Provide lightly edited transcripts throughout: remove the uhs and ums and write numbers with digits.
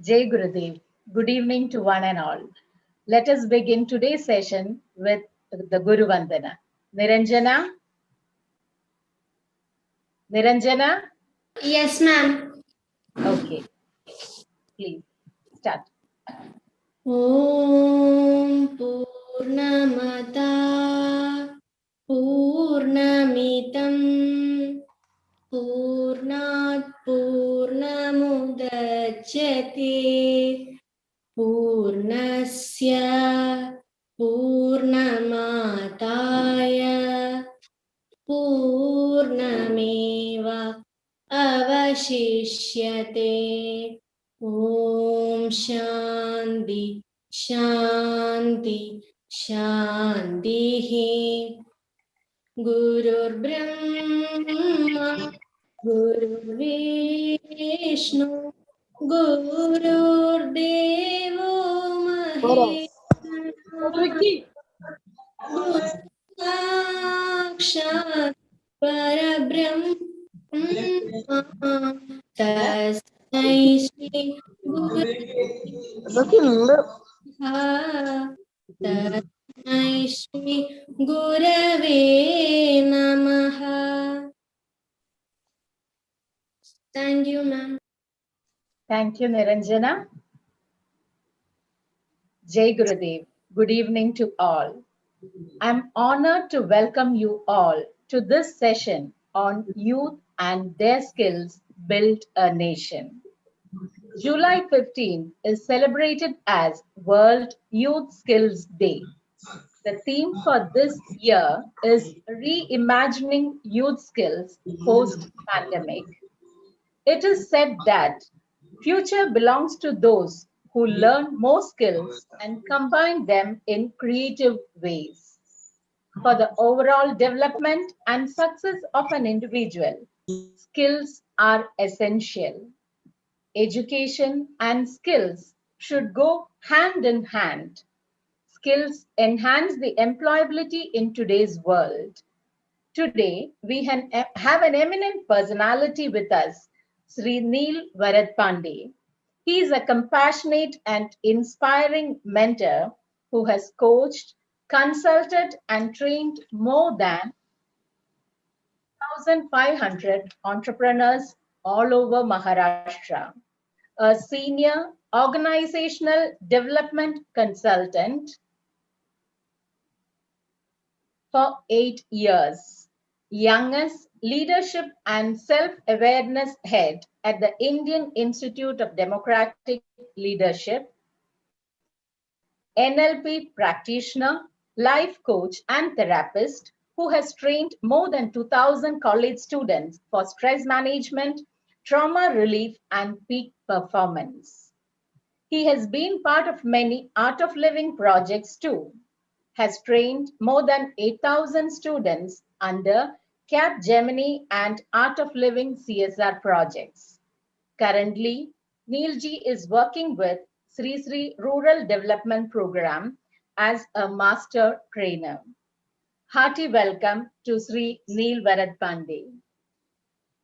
Jai Gurudev. Good evening to one and all. Let us begin today's session with the Guru Vandana. Niranjana, Niranjana. Yes, ma'am. Okay, please start. Om Purnamata Purnamitam Purnat Purnamudachyate Purnasya Purnamataya Purnameva Avashishyate. Om Shanti Shanti Shanti. Gurur Brahma Gurur Vishnu Gurur Devo Maheshwara Guru Sakshat Parabrahma Tasmai Shri Guru Tasmai Shri Gurave Namaha. Thank you, ma'am. Thank you, Niranjana. Jai Gurudev. Good evening to all. I'm honored to welcome you all to this session on youth and their skills build a nation. July 15 is celebrated as World Youth Skills Day. The theme for this year is Reimagining Youth Skills Post Pandemic. It is said that future belongs to those who learn more skills and combine them in creative ways. For the overall development and success of an individual, skills are essential. Education and skills should go hand in hand. Skills enhance the employability in today's world. Today, we have an eminent personality with us, Sri Neel Varhadpande. He is a compassionate and inspiring mentor who has coached, consulted, and trained more than 1,500 entrepreneurs all over Maharashtra. A senior organizational development consultant for 8 years, youngest leadership and self awareness head at the Indian Institute of Democratic Leadership, NLP practitioner, life coach, and therapist who has trained more than 2,000 college students for stress management, trauma relief, and peak performance. He has been part of many Art of Living projects too, has trained more than 8,000 students under CAP Gemini and Art of Living CSR projects. Currently, Neelji is working with Sri Sri Rural Development Program as a master trainer. Hearty welcome to Sri Neel Varhadpande.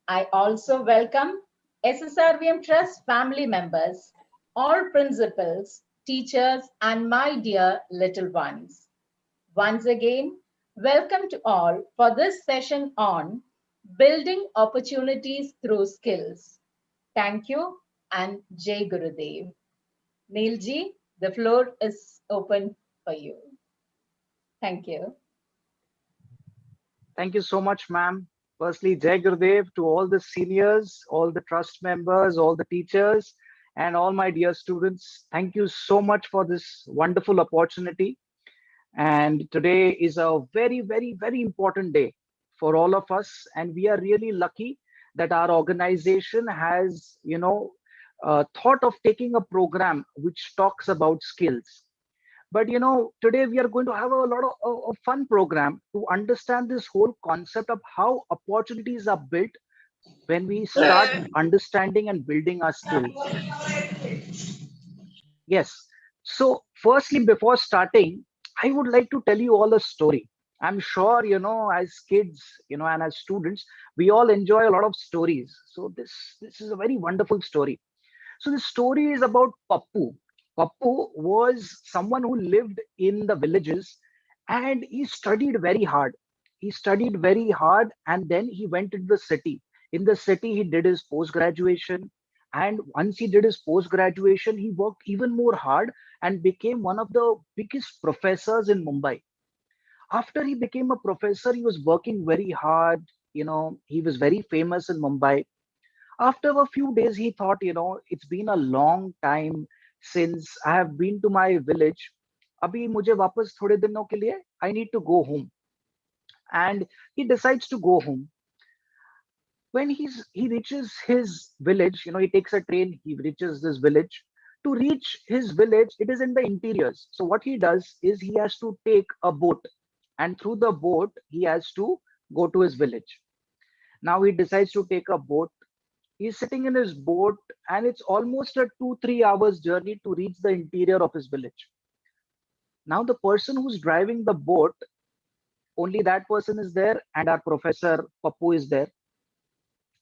I also welcome SSRVM Trust family members, all principals, teachers, and my dear little ones. Once again, welcome to all for this session on building opportunities through skills. Thank you and Jai Gurudev. Neelji, the floor is open for you. Thank you. Thank you so much, ma'am. Firstly, Jai Gurudev to all the seniors, all the trust members, all the teachers, and all my dear students. Thank you so much for this wonderful opportunity. And today is a very, very, very important day for all of us. And we are really lucky that our organization has, thought of taking a program which talks about skills. But today we are going to have a lot of a fun program to understand this whole concept of how opportunities are built when we start understanding and building our skills. Yes. So, firstly, before starting, I would like to tell you all a story. I'm sure, as kids, and as students, we all enjoy a lot of stories. So this is a very wonderful story. So the story is about Pappu. Pappu was someone who lived in the villages and he studied very hard. He studied very hard and then he went into the city. In the city, he did his post graduation. And once he did his post graduation, he worked even more hard and became one of the biggest professors in Mumbai. After he became a professor, he was working very hard. He was very famous in Mumbai. After a few days, he thought, it's been a long time since I have been to my village. Abhi mujhe wapas thode dinon ke liye, I need to go home. And he decides to go home. When he reaches his village, he takes a train, he reaches this village. To reach his village, it is in the interiors. So what he does is he has to take a boat, and through the boat, he has to go to his village. Now he decides to take a boat. He's sitting in his boat, and it's almost a 2-3 hours journey to reach the interior of his village. Now, the person who's driving the boat, only that person is there, and our professor Papu is there.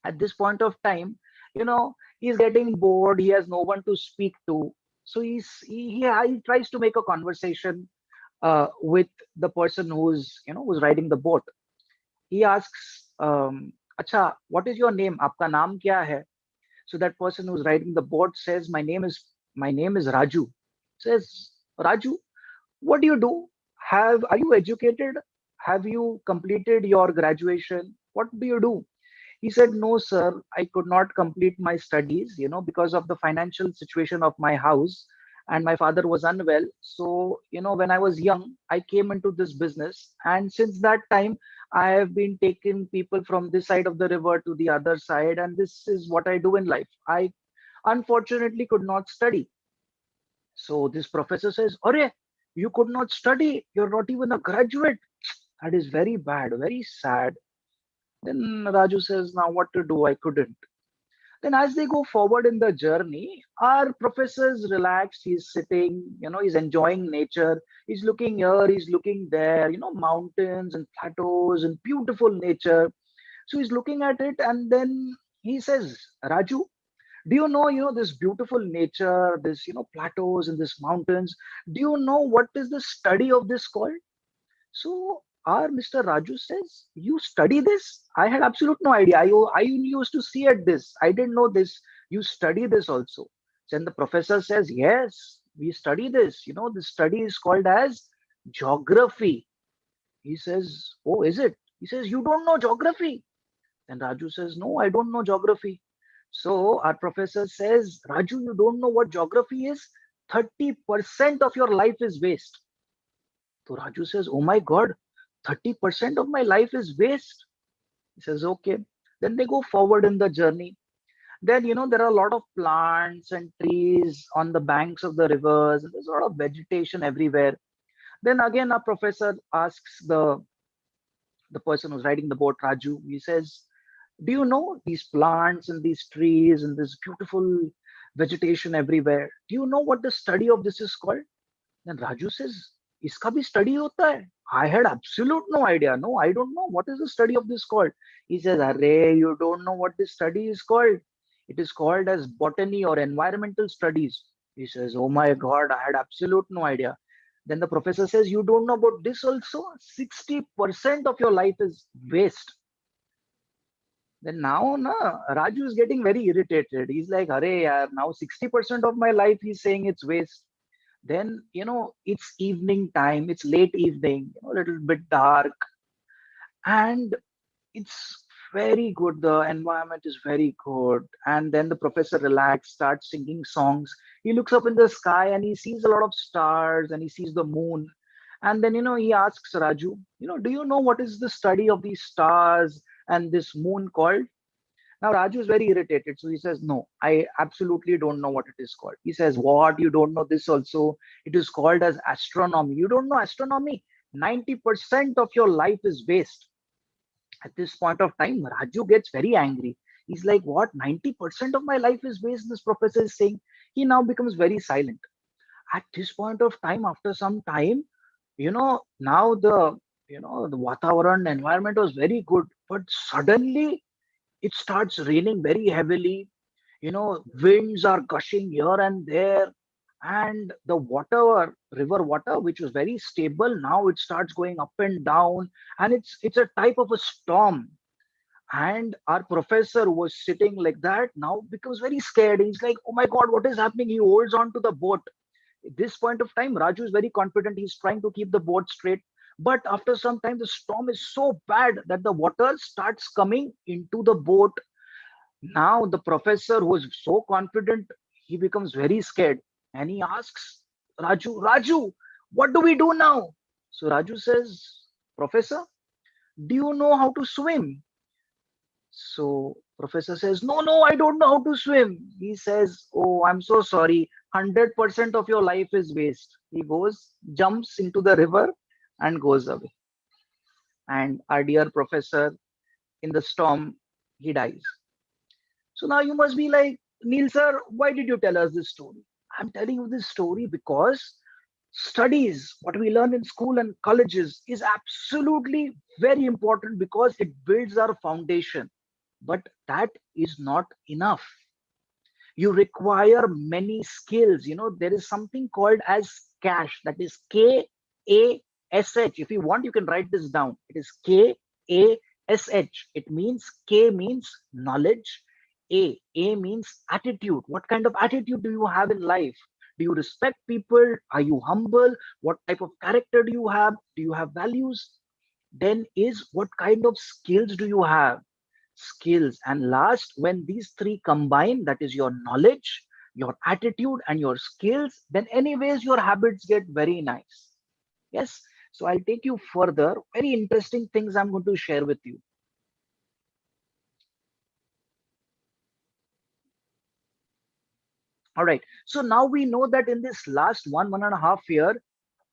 At this point of time, he's getting bored. He has no one to speak to. So he tries to make a conversation with the person who's riding the boat. He asks, "Acha, what is your name? Aapka naam kya hai?" So that person who's riding the boat says, "My name is Raju." Says, "Raju, what do you do? Are you educated? Have you completed your graduation? What do you do?" He said, "No, sir, I could not complete my studies, because of the financial situation of my house. And my father was unwell. So, when I was young, I came into this business. And since that time, I have been taking people from this side of the river to the other side. And this is what I do in life. I unfortunately could not study." So this professor says, "Arey, you could not study. You're not even a graduate. That is very bad, very sad." Then Raju says, "Now what to do? I couldn't." Then as they go forward in the journey, our professor is relaxed. He's sitting, he's enjoying nature. He's looking here, he's looking there, mountains and plateaus and beautiful nature. So he's looking at it and then he says, "Raju, do this beautiful nature, this, plateaus and this mountains. Do you know what is the study of this called?" So our Mr. Raju says, "You study this? I had absolute no idea. I used to see at this. I didn't know this. You study this also." Then the professor says, "Yes, we study this. This study is called as geography." He says, "Oh, is it?" He says, "You don't know geography?" Then Raju says, "No, I don't know geography." So our professor says, "Raju, you don't know what geography is? 30% of your life is waste." So Raju says, "Oh my God, 30% of my life is waste." He says, "Okay." Then they go forward in the journey. Then, there are a lot of plants and trees on the banks of the rivers. And there's a lot of vegetation everywhere. Then again, our professor asks the person who's riding the boat, Raju, he says, "Do you know these plants and these trees and this beautiful vegetation everywhere? Do you know what the study of this is called?" Then Raju says, "Iska bhi study hota hai?" I had absolute no idea. No, I don't know. What is the study of this called? He says, "Array, you don't know what this study is called. It is called as botany or environmental studies." He says, "Oh my God, I had absolute no idea." Then the professor says, "You don't know about this also? 60% of your life is waste." Then now, Raju is getting very irritated. He's like, "Array, yaar, now 60% of my life he's saying it's waste." Then, it's evening time, it's late evening, a little bit dark, and it's very good. The environment is very good. And then the professor relaxed, starts singing songs. He looks up in the sky and he sees a lot of stars and he sees the moon. And then, he asks Raju, "Do you know what is the study of these stars and this moon called?" Now Raju is very irritated. So he says, "No, I absolutely don't know what it is called." He says, "What? You don't know this also? It is called as astronomy. You don't know astronomy? 90% of your life is waste." At this point of time, Raju gets very angry. He's like, "What? 90% of my life is waste?" This professor is saying. He now becomes very silent. At this point of time, after some time, now the Vatavaran environment was very good. But suddenly it starts raining very heavily. Winds are gushing here and there, and the water, river water, which was very stable, now it starts going up and down, and it's a type of a storm. And our professor who was sitting like that now becomes very scared. He's like, oh my god, what is happening? He holds on to the boat. At this point of time, Raju is very confident. He's trying to keep the boat straight. But after some time, the storm is so bad that the water starts coming into the boat. Now, the professor, who is so confident, he becomes very scared and he asks Raju, what do we do now? So Raju says, Professor, do you know how to swim? So professor says, no, I don't know how to swim. He says, oh, I'm so sorry. 100% of your life is waste. He goes, jumps into the river and goes away. And our dear professor, in the storm, he dies. So now you must be like, Neil sir, why did you tell us this story? I'm telling you this story because studies, what we learn in school and colleges, is absolutely very important because it builds our foundation. But that is not enough. You require many skills. There is something called as cash, that is Kash. If you want, you can write this down. It is Kash. It means K means knowledge, A means attitude. What kind of attitude do you have in life? Do you respect people? Are you humble? What type of character do you have? Do you have values? Then is what kind of skills do you have? Skills. And last, when these three combine, that is your knowledge, your attitude, and your skills, then anyways your habits get very nice. Yes. So I'll take you further. Very interesting things I'm going to share with you. All right. So now we know that in this last 1.5 year,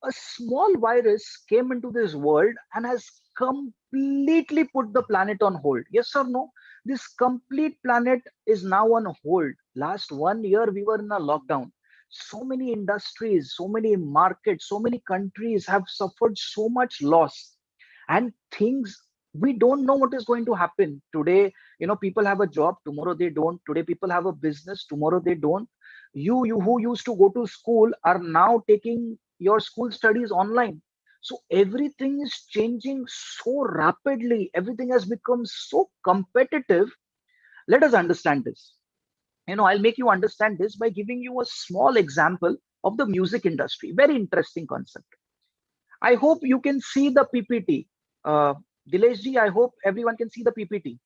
a small virus came into this world and has completely put the planet on hold. Yes or no? This complete planet is now on hold. Last 1 year, we were in a lockdown. So many industries, so many markets, so many countries have suffered so much loss. And things, we don't know what is going to happen. Today, people have a job, tomorrow they don't. Today, people have a business, tomorrow they don't. You who used to go to school are now taking your school studies online. So everything is changing so rapidly. Everything has become so competitive. Let us understand this. I'll make you understand this by giving you a small example of the music industry. Very interesting concept. I hope you can see the PPT. Uh, Dilesh ji, I hope everyone can see the PPT.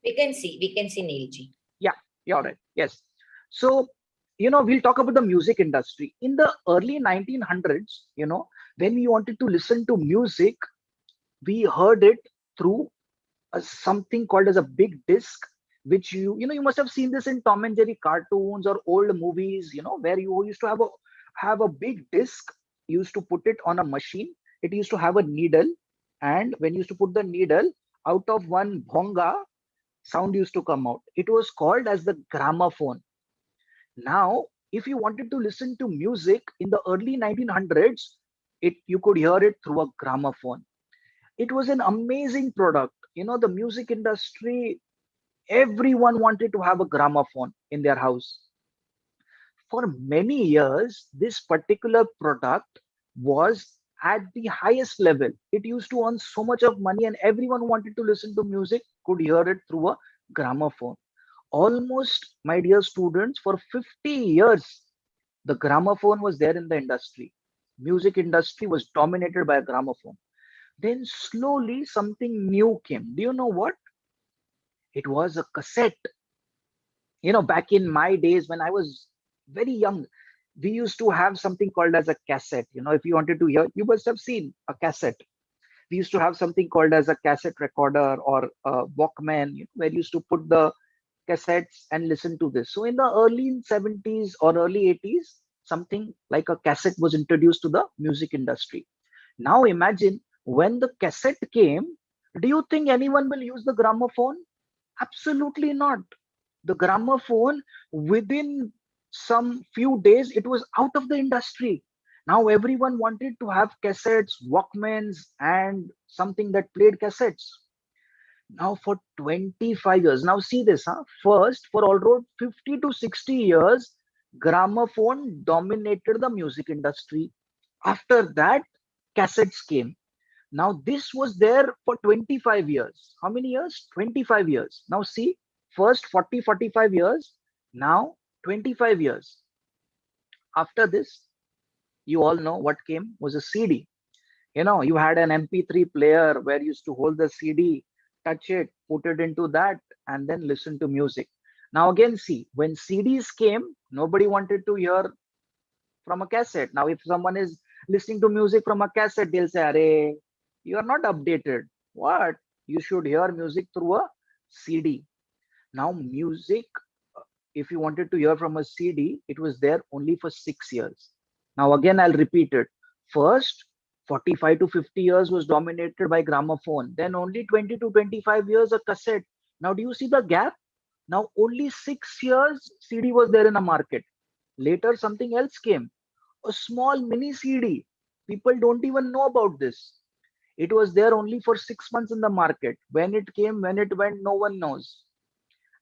We can see Neilji. Yeah, you're right. Yes. So, we'll talk about the music industry. In the early 1900s, when we wanted to listen to music, we heard it through something called as a big disc, which you must have seen this in Tom and Jerry cartoons or old movies, where you used to have a big disc. You used to put it on a machine. It used to have a needle, and when you used to put the needle, out of one bhonga, sound used to come out. It was called as the gramophone. Now, if you wanted to listen to music in the early 1900s, you could hear it through a gramophone. It was an amazing product. The music industry, everyone wanted to have a gramophone in their house. For many years, this particular product was at the highest level. It used to earn so much of money, and everyone who wanted to listen to music could hear it through a gramophone. Almost, my dear students, for 50 years, the gramophone was there in the industry. Music industry was dominated by a gramophone. Then slowly something new came. Do you know what? It was a cassette. Back in my days when I was very young, we used to have something called as a cassette. If you wanted to hear, you must have seen a cassette. We used to have something called as a cassette recorder or a Walkman, where you used to put the cassettes and listen to this. So in the early 70s or early 80s, something like a cassette was introduced to the music industry. Now imagine, when the cassette came, do you think anyone will use the gramophone? Absolutely not. The gramophone, within some few days, it was out of the industry. Now everyone wanted to have cassettes, Walkmans, and something that played cassettes. Now for 25 years. Now see this, huh? First, for all road 50 to 60 years, gramophone dominated the music industry. After that, cassettes came. Now this was there for 25 years. How many years? 25 years. Now see, first 40, 45 years, now 25 years. After this, you all know what came was a CD. You had an MP3 player where you used to hold the CD, touch it, put it into that, and then listen to music. Now again, see, when CDs came, nobody wanted to hear from a cassette. Now, if someone is listening to music from a cassette, they'll say, Arey, you are not updated. What? You should hear music through a CD. Now, music, if you wanted to hear from a CD, it was there only for 6 years. Now, again, I'll repeat it. First, 45 to 50 years was dominated by gramophone. Then only 20 to 25 years a cassette. Now, do you see the gap? Now, only 6 years CD was there in the market. Later, something else came, a small mini CD. People don't even know about this. It was there only for 6 months in the market. When it came, when it went, no one knows.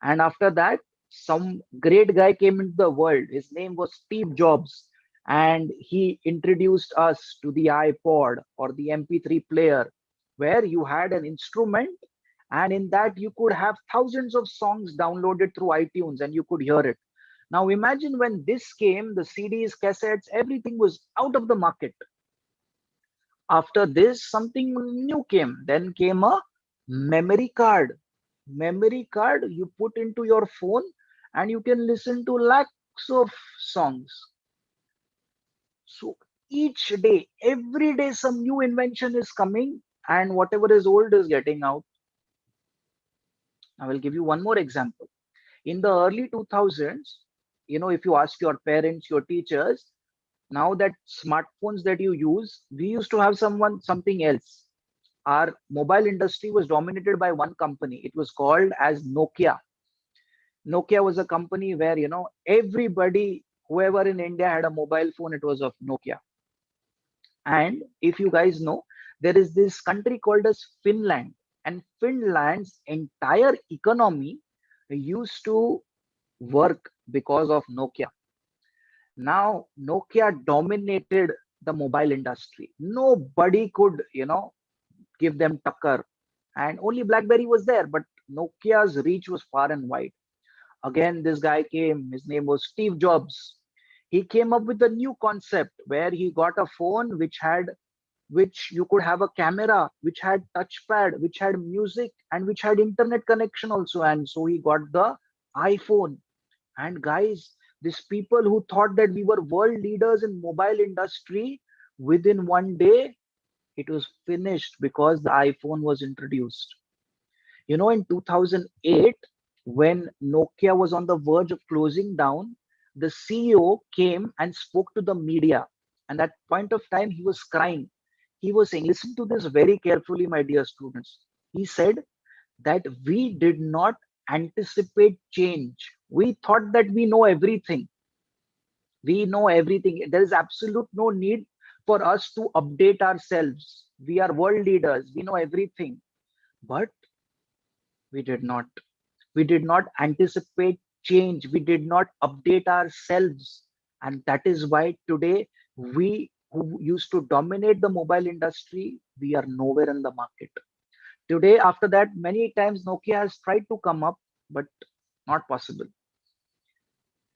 And after that, some great guy came into the world. His name was Steve Jobs. And he introduced us to the iPod or the MP3 player, where you had an instrument, and in that you could have thousands of songs downloaded through iTunes and you could hear it. Now imagine when this came, the CDs, cassettes, everything was out of the market. After this, something new came. Then came a memory card. Memory card you put into your phone and you can listen to lakhs of songs. So each day, every day, some new invention is coming, and whatever is old is getting out. I will give you one more example. In the early 2000s, if you ask your parents, your teachers, now that smartphones that you use, we used to have something else. Our mobile industry was dominated by one company. It was called as Nokia. Nokia was a company where, everybody, whoever in India had a mobile phone, it was of Nokia. And if you guys know, there is this country called as Finland, and Finland's entire economy used to work because of Nokia. Now, Nokia dominated the mobile industry. Nobody could, give them tucker. And only BlackBerry was there, but Nokia's reach was far and wide. Again, this guy came, his name was Steve Jobs. He came up with a new concept where he got a phone which you could have a camera, which had touchpad, which had music, and which had internet connection also. And so he got the iPhone. And guys, these people who thought that we were world leaders in mobile industry, within one day, it was finished because the iPhone was introduced. In 2008, when Nokia was on the verge of closing down, the CEO came and spoke to the media. And at point of time, he was crying. He was saying, listen to this very carefully, my dear students. He said that we did not anticipate change. We thought that we know everything. We know everything. There is absolute no need for us to update ourselves. We are world leaders. We know everything. But we did not. We did not anticipate change. We did not update ourselves. And that is why today we who used to dominate the mobile industry, we are nowhere in the market. Today, after that, many times Nokia has tried to come up, but not possible.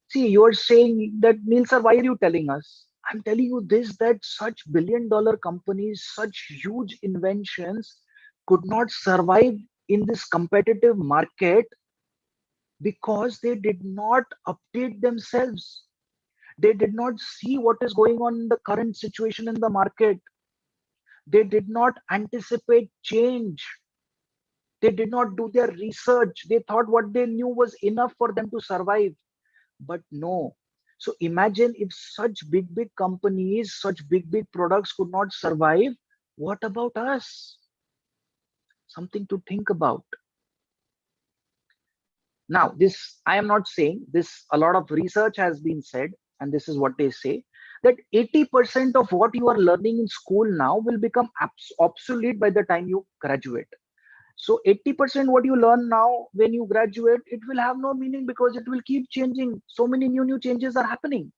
See, you're saying that, Neil sir, why are you telling us? I'm telling you this, that such billion-dollar companies, such huge inventions could not survive in this competitive market because they did not update themselves. They did not see what is going on in the current situation in the market. They did not anticipate change. They did not do their research. They thought what they knew was enough for them to survive. But no. So imagine if such big companies, such big products could not survive. What about us? Something to think about. Now, this, I am not saying this, a lot of research has been said, and this is what they say, that 80% of what you are learning in school now will become obsolete by the time you graduate. So 80% what you learn now when you graduate, it will have no meaning because it will keep changing. So many new changes are happening.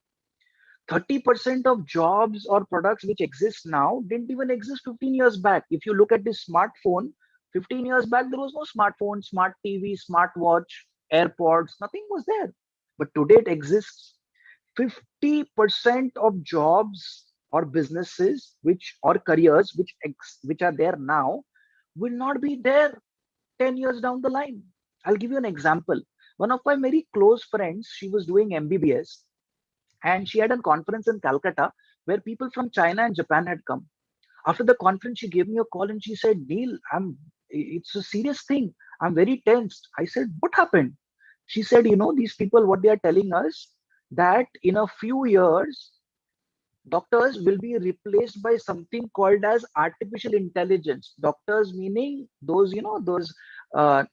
30% of jobs or products which exist now didn't even exist 15 years back. If you look at this smartphone, 15 years back, there was no smartphone, smart TV, smart watch, AirPods, nothing was there. But today it exists. 50% of jobs or businesses or careers which are there now will not be there 10 years down the line. I'll give you an example. One of my very close friends, she was doing MBBS, and she had a conference in Calcutta where people from China and Japan had come. After the conference, she gave me a call and she said, Neil, it's a serious thing. I'm very tensed. I said, what happened? She said, these people, what they are telling us, that in a few years, doctors will be replaced by something called as artificial intelligence. Doctors meaning those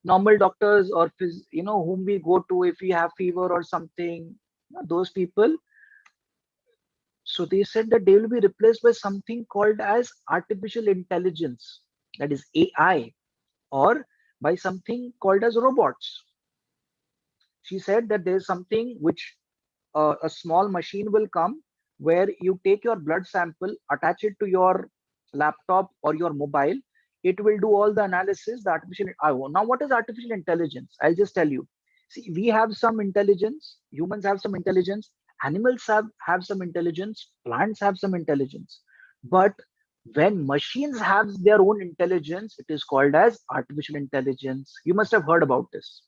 normal doctors, or whom we go to if we have fever or something, those people. So they said that they will be replaced by something called as artificial intelligence, that is AI, or by something called as robots. She said that there is something which a small machine will come where you take your blood sample, attach it to your laptop or your mobile. It will do all the analysis. The artificial. Now, what is artificial intelligence? I'll just tell you. See, we have some intelligence. Humans have some intelligence. Animals have some intelligence. Plants have some intelligence. But when machines have their own intelligence, it is called as artificial intelligence. You must have heard about this.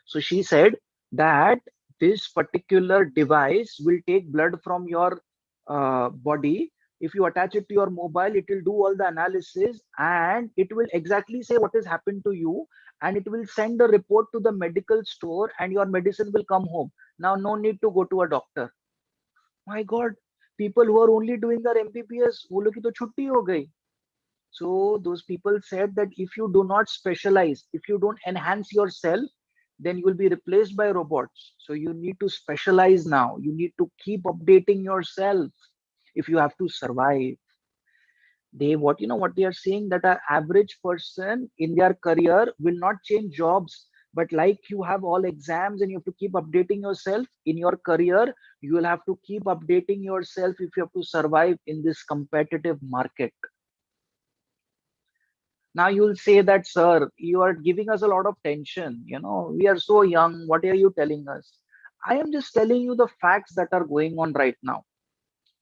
So she said that this particular device will take blood from your body. If you attach it to your mobile, it will do all the analysis and it will exactly say what has happened to you, and it will send a report to the medical store and your medicine will come home. Now, no need to go to a doctor. My God, people who are only doing their MBBS, वो लोग की तो छुट्टी हो गई. So those people said that if you do not specialize, if you don't enhance yourself, then you will be replaced by robots. So you need to specialize now. You need to keep updating yourself if you have to survive. What they are saying, that an average person in their career will not change jobs. But like you have all exams and you have to keep updating yourself in your career, you will have to keep updating yourself if you have to survive in this competitive market. Now you'll say that, sir, you are giving us a lot of tension. We are so young. What are you telling us? I am just telling you the facts that are going on right now.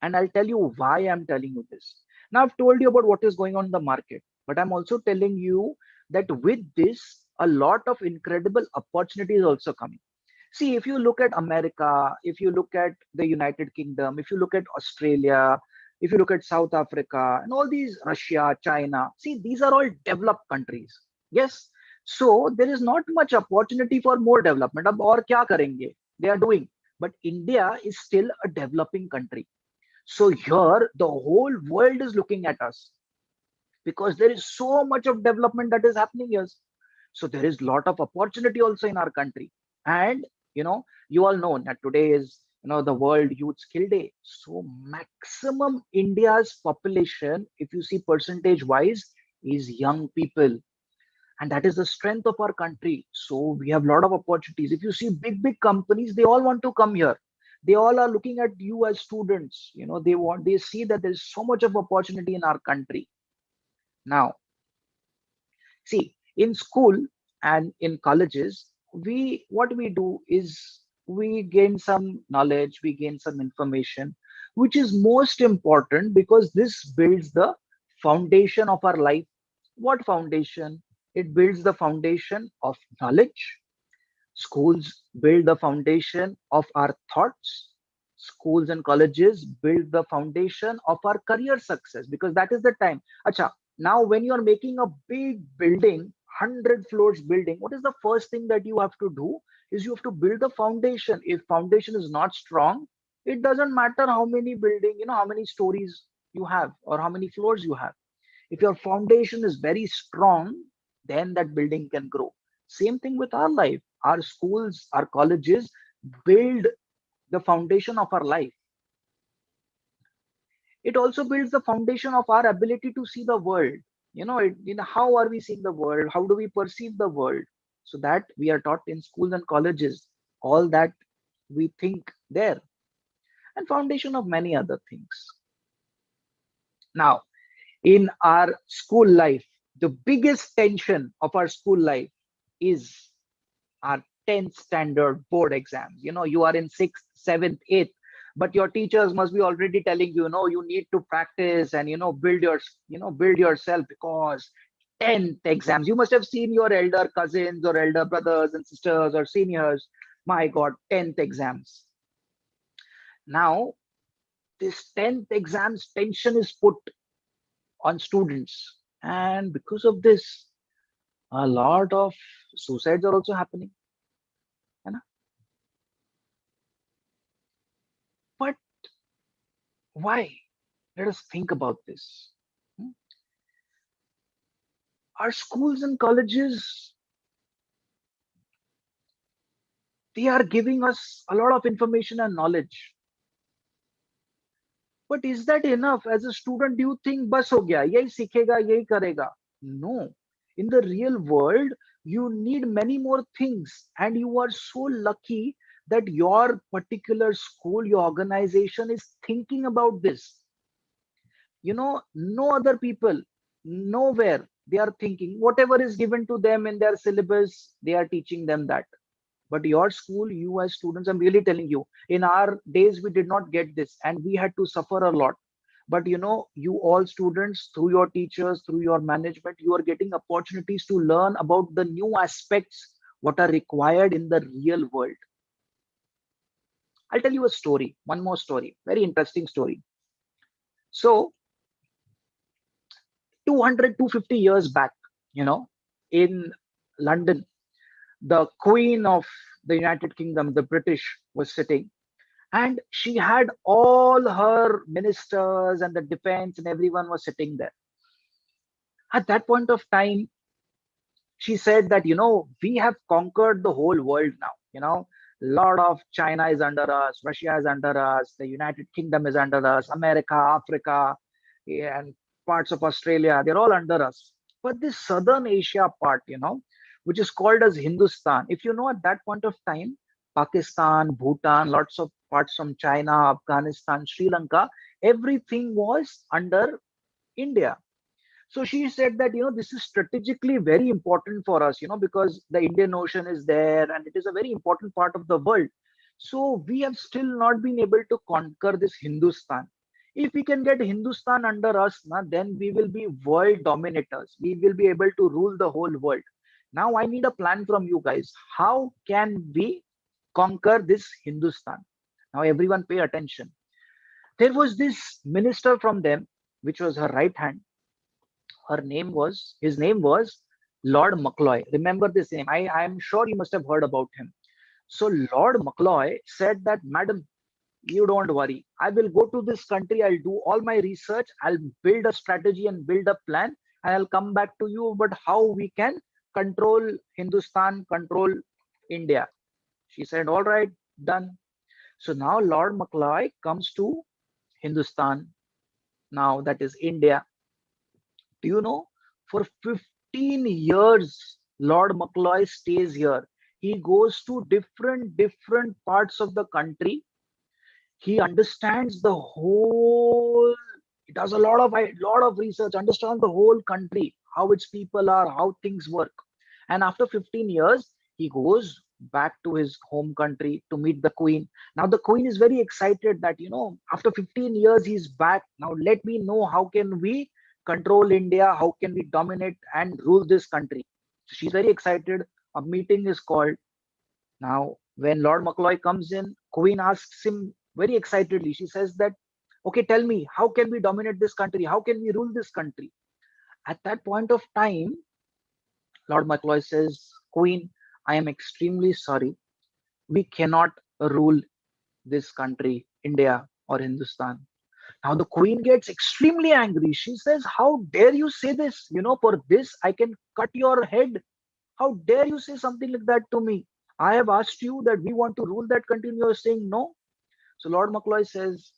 And I'll tell you why I'm telling you this. Now, I've told you about what is going on in the market, but I'm also telling you that with this, a lot of incredible opportunities also coming. See, if you look at America, if you look at the United Kingdom, if you look at Australia, if you look at South Africa, and all these, Russia, China, see, these are all developed countries. Yes. So there is not much opportunity for more development. Ab aur kya karenge? They are doing. But India is still a developing country. So here, the whole world is looking at us because there is so much of development that is happening here. So there is a lot of opportunity also in our country. And you all know that today is the World Youth Skill Day. So maximum India's population, if you see percentage wise, is young people. And that is the strength of our country. So we have a lot of opportunities. If you see big companies, they all want to come here. They all are looking at you as students. They see that there is so much of opportunity in our country. Now, see, in school and in colleges, what we do is we gain some knowledge, we gain some information, which is most important because this builds the foundation of our life. What foundation? It builds the foundation of knowledge. Schools build the foundation of our thoughts. Schools and colleges build the foundation of our career success, because that is the time. Acha, now when you are making a big building, 100 floors building, what is the first thing that you have to do? Is you have to build the foundation. If foundation is not strong, it doesn't matter how many building, how many stories you have or how many floors you have. If your foundation is very strong, then that building can grow. Same thing with our life. Our schools, our colleges build the foundation of our life. It also builds the foundation of our ability to see the world. How are we seeing the world? How do we perceive the world? So that we are taught in schools and colleges, all that we think there, and foundation of many other things. Now, in our school life, the biggest tension of our school life is our 10th standard board exams. You are in 6th, 7th, 8th, but your teachers must be already telling you, you need to practice and build yourself, because 10th exams, you must have seen your elder cousins or elder brothers and sisters or seniors. My God, 10th exams. Now, this 10th exams tension is put on students, and because of this, a lot of suicides are also happening. है ना? But why? Let us think about this. Hmm? Our schools and colleges, they are giving us a lot of information and knowledge. But is that enough? As a student, do you think bas ho gaya, yahi sikhega, yahi karega? No. In the real world, you need many more things, and you are so lucky that your particular school, your organization is thinking about this. No other people, nowhere they are thinking. Whatever is given to them in their syllabus, they are teaching them that. But your school, you as students, I'm really telling you, in our days we did not get this, and we had to suffer a lot. But you all students, through your teachers, through your management, you are getting opportunities to learn about the new aspects what are required in the real world. I'll tell you a story, one more story, very interesting story. So 200, 250 years back, in London, the Queen of the United Kingdom, the British, was sitting, and she had all her ministers and the defense and everyone was sitting there. At that point of time, she said that, we have conquered the whole world now. A lot of China is under us, Russia is under us, the United Kingdom is under us, America, Africa, yeah, and parts of Australia, they're all under us. But this southern Asia part, which is called as Hindustan, if you know, at that point of time, Pakistan, Bhutan, lots of parts from China, Afghanistan, Sri Lanka, everything was under India. So she said that, this is strategically very important for us, because the Indian Ocean is there and it is a very important part of the world. So we have still not been able to conquer this Hindustan. If we can get Hindustan under us, then we will be world dominators. We will be able to rule the whole world. Now I need a plan from you guys. How can we conquer this Hindustan? Now everyone pay attention. There was this minister from them, which was her right hand. His name was Lord Macloy. Remember this name. I am sure you must have heard about him. So Lord Macloy said that, Madam, you don't worry. I will go to this country. I'll do all my research. I'll build a strategy and build a plan, and I'll come back to you. But how we can control Hindustan, control India? She said, all right, done. So now Lord Macloy comes to Hindustan. Now that is India. Do you know? For 15 years, Lord Macloy stays here. He goes to different parts of the country. He understands the whole. He does a lot of research, understands the whole country, how its people are, how things work. And after 15 years, he goes back to his home country to meet the Queen. Now the Queen is very excited that, after 15 years he's back. Now let me know, how can we control India, how can we dominate and rule this country. So she's very excited. A meeting is called. Now when Lord Macloy comes in, Queen asks him very excitedly. She says that, okay, tell me, how can we dominate this country, how can we rule this country? At that point of time, Lord Macloy says, Queen, I am extremely sorry. We cannot rule this country, India or Hindustan. Now the Queen gets extremely angry. She says, how dare you say this? For this, I can cut your head. How dare you say something like that to me? I have asked you that we want to rule that country and you're saying no. So Lord Macloy says,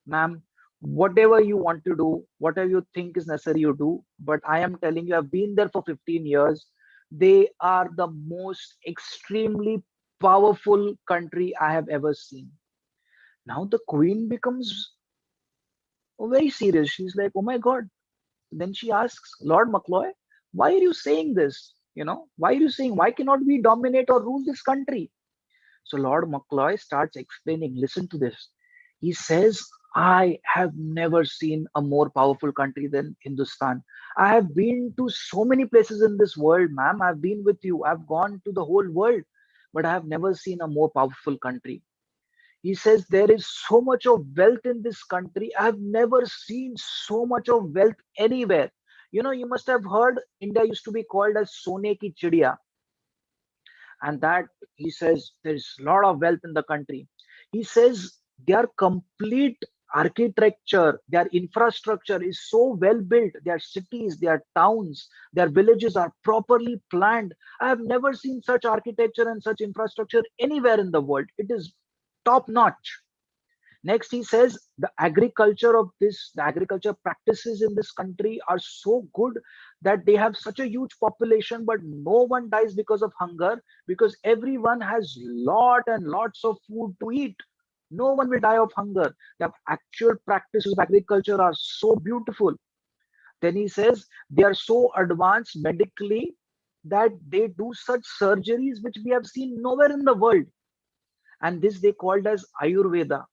ma'am, whatever you want to do, whatever you think is necessary, you do. But I am telling you, I've been there for 15 years. They are the most extremely powerful country I have ever seen. Now the queen becomes very serious. She's like, oh my God. Then she asks Lord Macloy, why are you saying this? Why are you saying, why cannot we dominate or rule this country? So Lord Macloy starts explaining, listen to this. He says, I have never seen a more powerful country than Hindustan. I have been to so many places in this world, ma'am. I've been with you. I've gone to the whole world, but I have never seen a more powerful country. He says there is so much of wealth in this country. I have never seen so much of wealth anywhere. You must have heard India used to be called as Sone ki Chidiya, and that he says there's a lot of wealth in the country. He says their complete architecture, their infrastructure is so well built. Their cities, their towns, their villages are properly planned. I have never seen such architecture and such infrastructure anywhere in the world. It is top notch. Next, he says the agriculture practices in this country are so good that they have such a huge population, but no one dies because of hunger because everyone has lot and lots of food to eat. No one will die of hunger. The actual practices of agriculture are so beautiful. Then he says they are so advanced medically that they do such surgeries which we have seen nowhere in the world. And this they called as Ayurveda.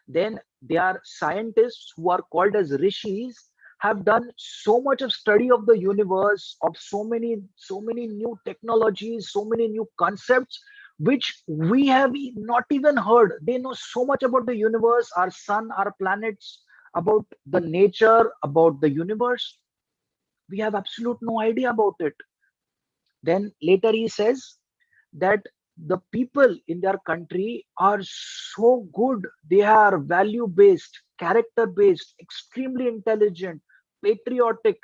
Then there are scientists who are called as rishis, have done so much of study of the universe, of so many new technologies, so many new concepts which we have not even heard. They know so much about the universe, our sun, our planets, about the nature, about the universe. We have absolute no idea about it. Then later he says that the people in their country are so good. They are value based, character based, extremely intelligent, patriotic.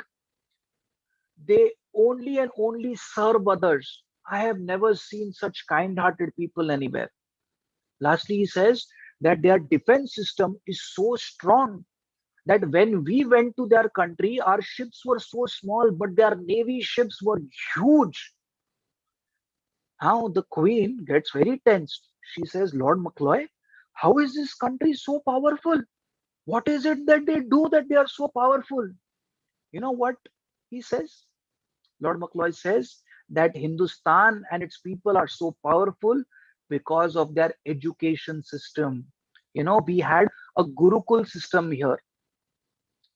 They only and only serve others. I have never seen such kind hearted people anywhere. Lastly, he says that their defense system is so strong that when we went to their country, our ships were so small, but their navy ships were huge. Now the queen gets very tensed. She says, Lord Macloy, how is this country so powerful? What is it that they do that they are so powerful? You know what he says? Lord Macloy says that Hindustan and its people are so powerful because of their education system. We had a Gurukul system here,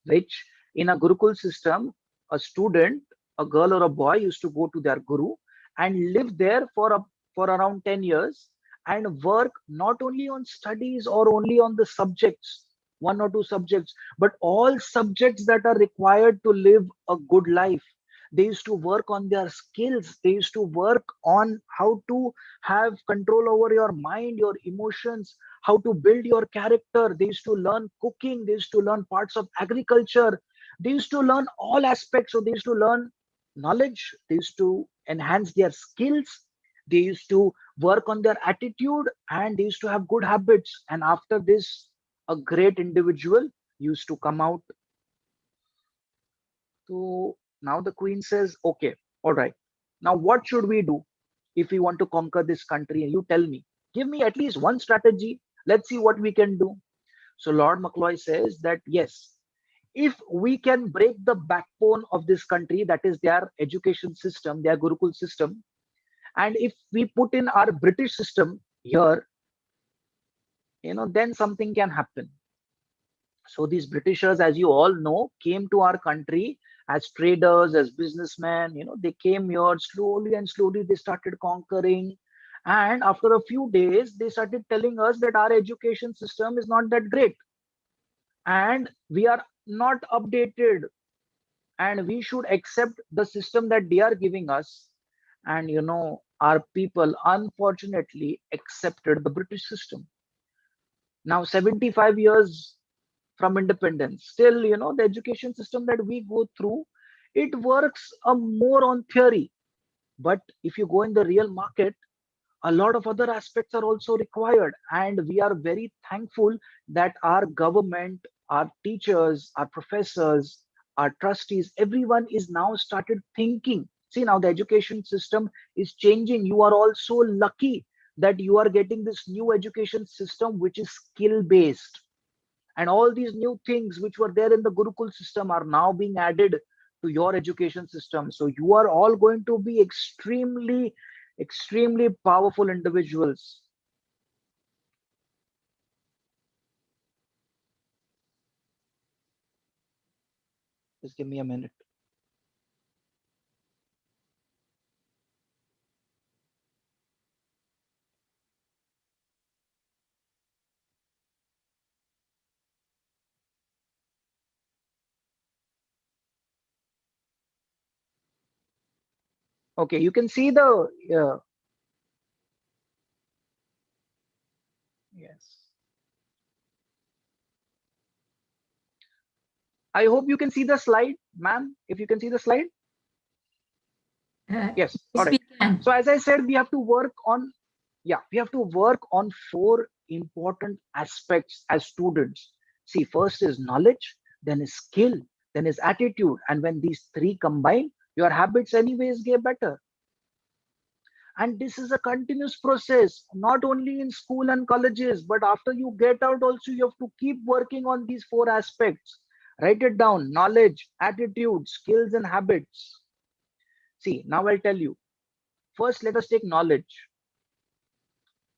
which in a Gurukul system, a student, a girl or a boy used to go to their guru and live there for around 10 years and work not only on studies or only on the subjects, one or two subjects, but all subjects that are required to live a good life. They used to work on their skills. They used to work on how to have control over your mind, your emotions, how to build your character. They used to learn cooking. They used to learn parts of agriculture. They used to learn all aspects. So they used to learn knowledge. They used to enhance their skills. They used to work on their attitude and they used to have good habits. And after this, a great individual used to come out. So now the queen says, okay, all right. Now what should we do if we want to conquer this country? And you tell me, give me at least one strategy. Let's see what we can do. So Lord Macloy says that yes, if we can break the backbone of this country, that is their education system, their Gurukul system, and if we put in our British system here, then something can happen. So these Britishers, as you all know, came to our country as traders, as businessmen. They came here slowly and slowly. They started conquering, and after a few days, they started telling us that our education system is not that great, and we are not updated, and we should accept the system that they are giving us. And our people unfortunately accepted the British system. Now 75 years from independence, still the education system that we go through, it works more on theory. But if you go in the real market, A lot of other aspects are also required, and we are very thankful that our government, our teachers, our professors, our trustees, everyone is now started thinking. See, now the education system is changing. You are also lucky that you are getting this new education system which is skill based, and all these new things which were there in the Gurukul system are now being added to your education system. So you are all going to be extremely powerful individuals. Just give me a minute. Okay, you can see the yes. I hope you can see the slide, ma'am. If you can see the slide, yes. All Yes, right. we can. So as I said, we have to work on, yeah, we have to work on four important aspects as students. See, first is knowledge, then is skill, then is attitude, and when these three combine, your habits anyways get better. And this is a continuous process, not only in school and colleges, but after you get out also, you have to keep working on these four aspects. Write it down: knowledge, attitude, skills, and habits. See, now I'll tell you. First, let us take knowledge.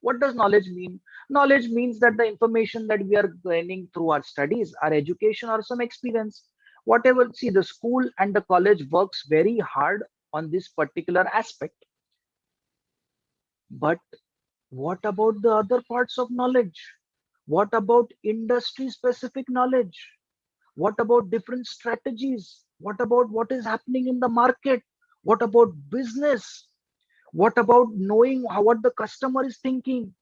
What does knowledge mean? Knowledge means that the information that we are gaining through our studies, our education, or some experience, whatever. See, the school and the college works very hard on this particular aspect. But what about the other parts of knowledge? What about industry specific knowledge? What about different strategies? What about what is happening in the market? What about business? What about knowing what the customer is thinking?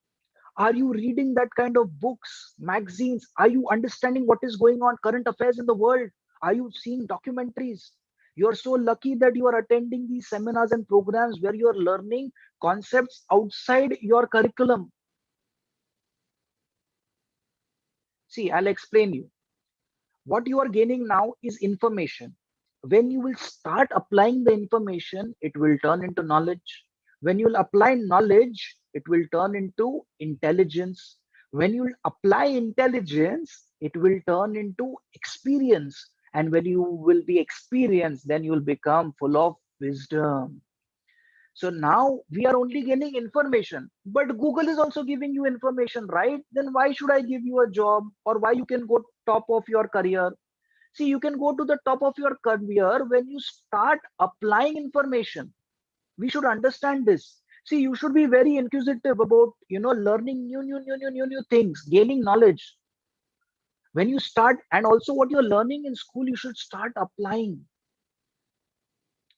Are you reading that kind of books, magazines? Are you understanding what is going on, current affairs in the world? Are you seeing documentaries? You are so lucky that you are attending these seminars and programs where you are learning concepts outside your curriculum. See, I'll explain you. What you are gaining now is information. When you will start applying the information, it will turn into knowledge. When you will apply knowledge, it will turn into intelligence. When you will apply intelligence, it will turn into experience. And when you will be experienced, then you will become full of wisdom. So now we are only getting information, but Google is also giving you information, right? Then why should I give you a job, or why you can go top of your career? See, you can go to the top of your career when you start applying information. We should understand this. See, you should be very inquisitive about, learning new things, gaining knowledge. When you start, and also what you're learning in school, you should start applying.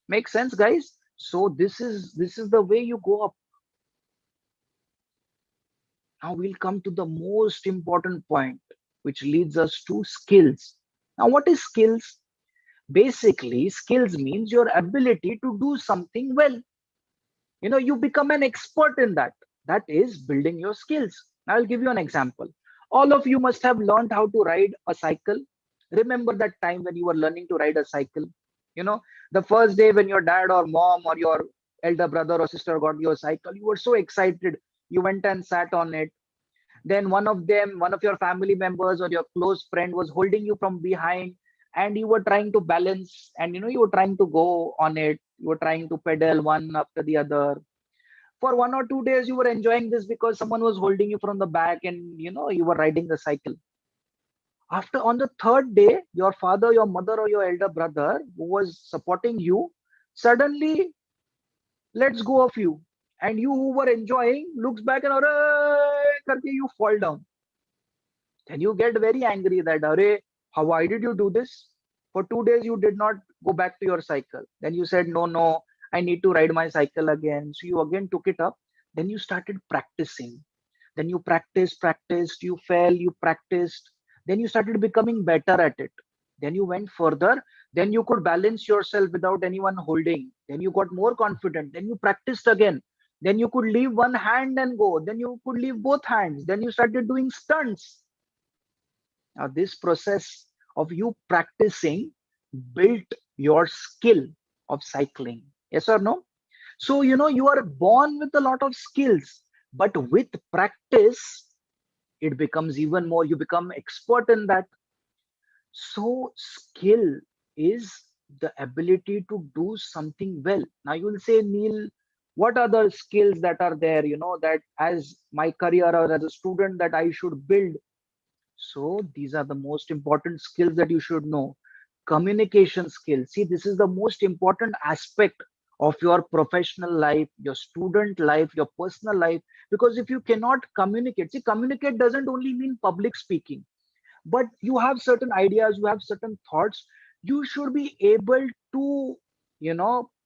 Make sense, guys? So this is the way you go up. Now we'll come to the most important point, which leads us to skills. Now, what is skills? Basically, skills means your ability to do something well. You become an expert in that. That is building your skills. Now, I'll give you an example. All of you must have learned how to ride a cycle. Remember that time when you were learning to ride a cycle? You know, the first day when your dad or mom or your elder brother or sister got you a cycle, you were so excited. You went and sat on it. Then one of your family members or your close friend was holding you from behind, and you were trying to balance, and you were trying to go on it. You were trying to pedal one after the other. For 1 or 2 days you were enjoying this because someone was holding you from the back, and you were riding the cycle. After, on the third day, your father, your mother, or your elder brother who was supporting you suddenly lets go of you, and you who were enjoying looks back and "Arey!" करके you fall down. Then you get very angry that, Arey, why did you do this? For 2 days you did not go back to your cycle. Then you said, no, no, I need to ride my cycle again. So you again took it up. Then you started practicing. Then you practiced, you fell, you practiced. Then you started becoming better at it. Then you went further. Then you could balance yourself without anyone holding. Then you got more confident. Then you practiced again. Then you could leave one hand and go. Then you could leave both hands. Then you started doing stunts. Now, this process of you practicing built your skill of cycling. Yes or no? So, you are born with a lot of skills, but with practice, it becomes even more. You become expert in that. So, skill is the ability to do something well. Now, you will say, Neil, what are the skills that are there, that as my career or as a student that I should build? So these are the most important skills that you should know. Communication skills. See, this is the most important aspect of your professional life, your student life, your personal life. Because if you cannot communicate, see, communicate doesn't only mean public speaking, but you have certain ideas, you have certain thoughts. You should be able to,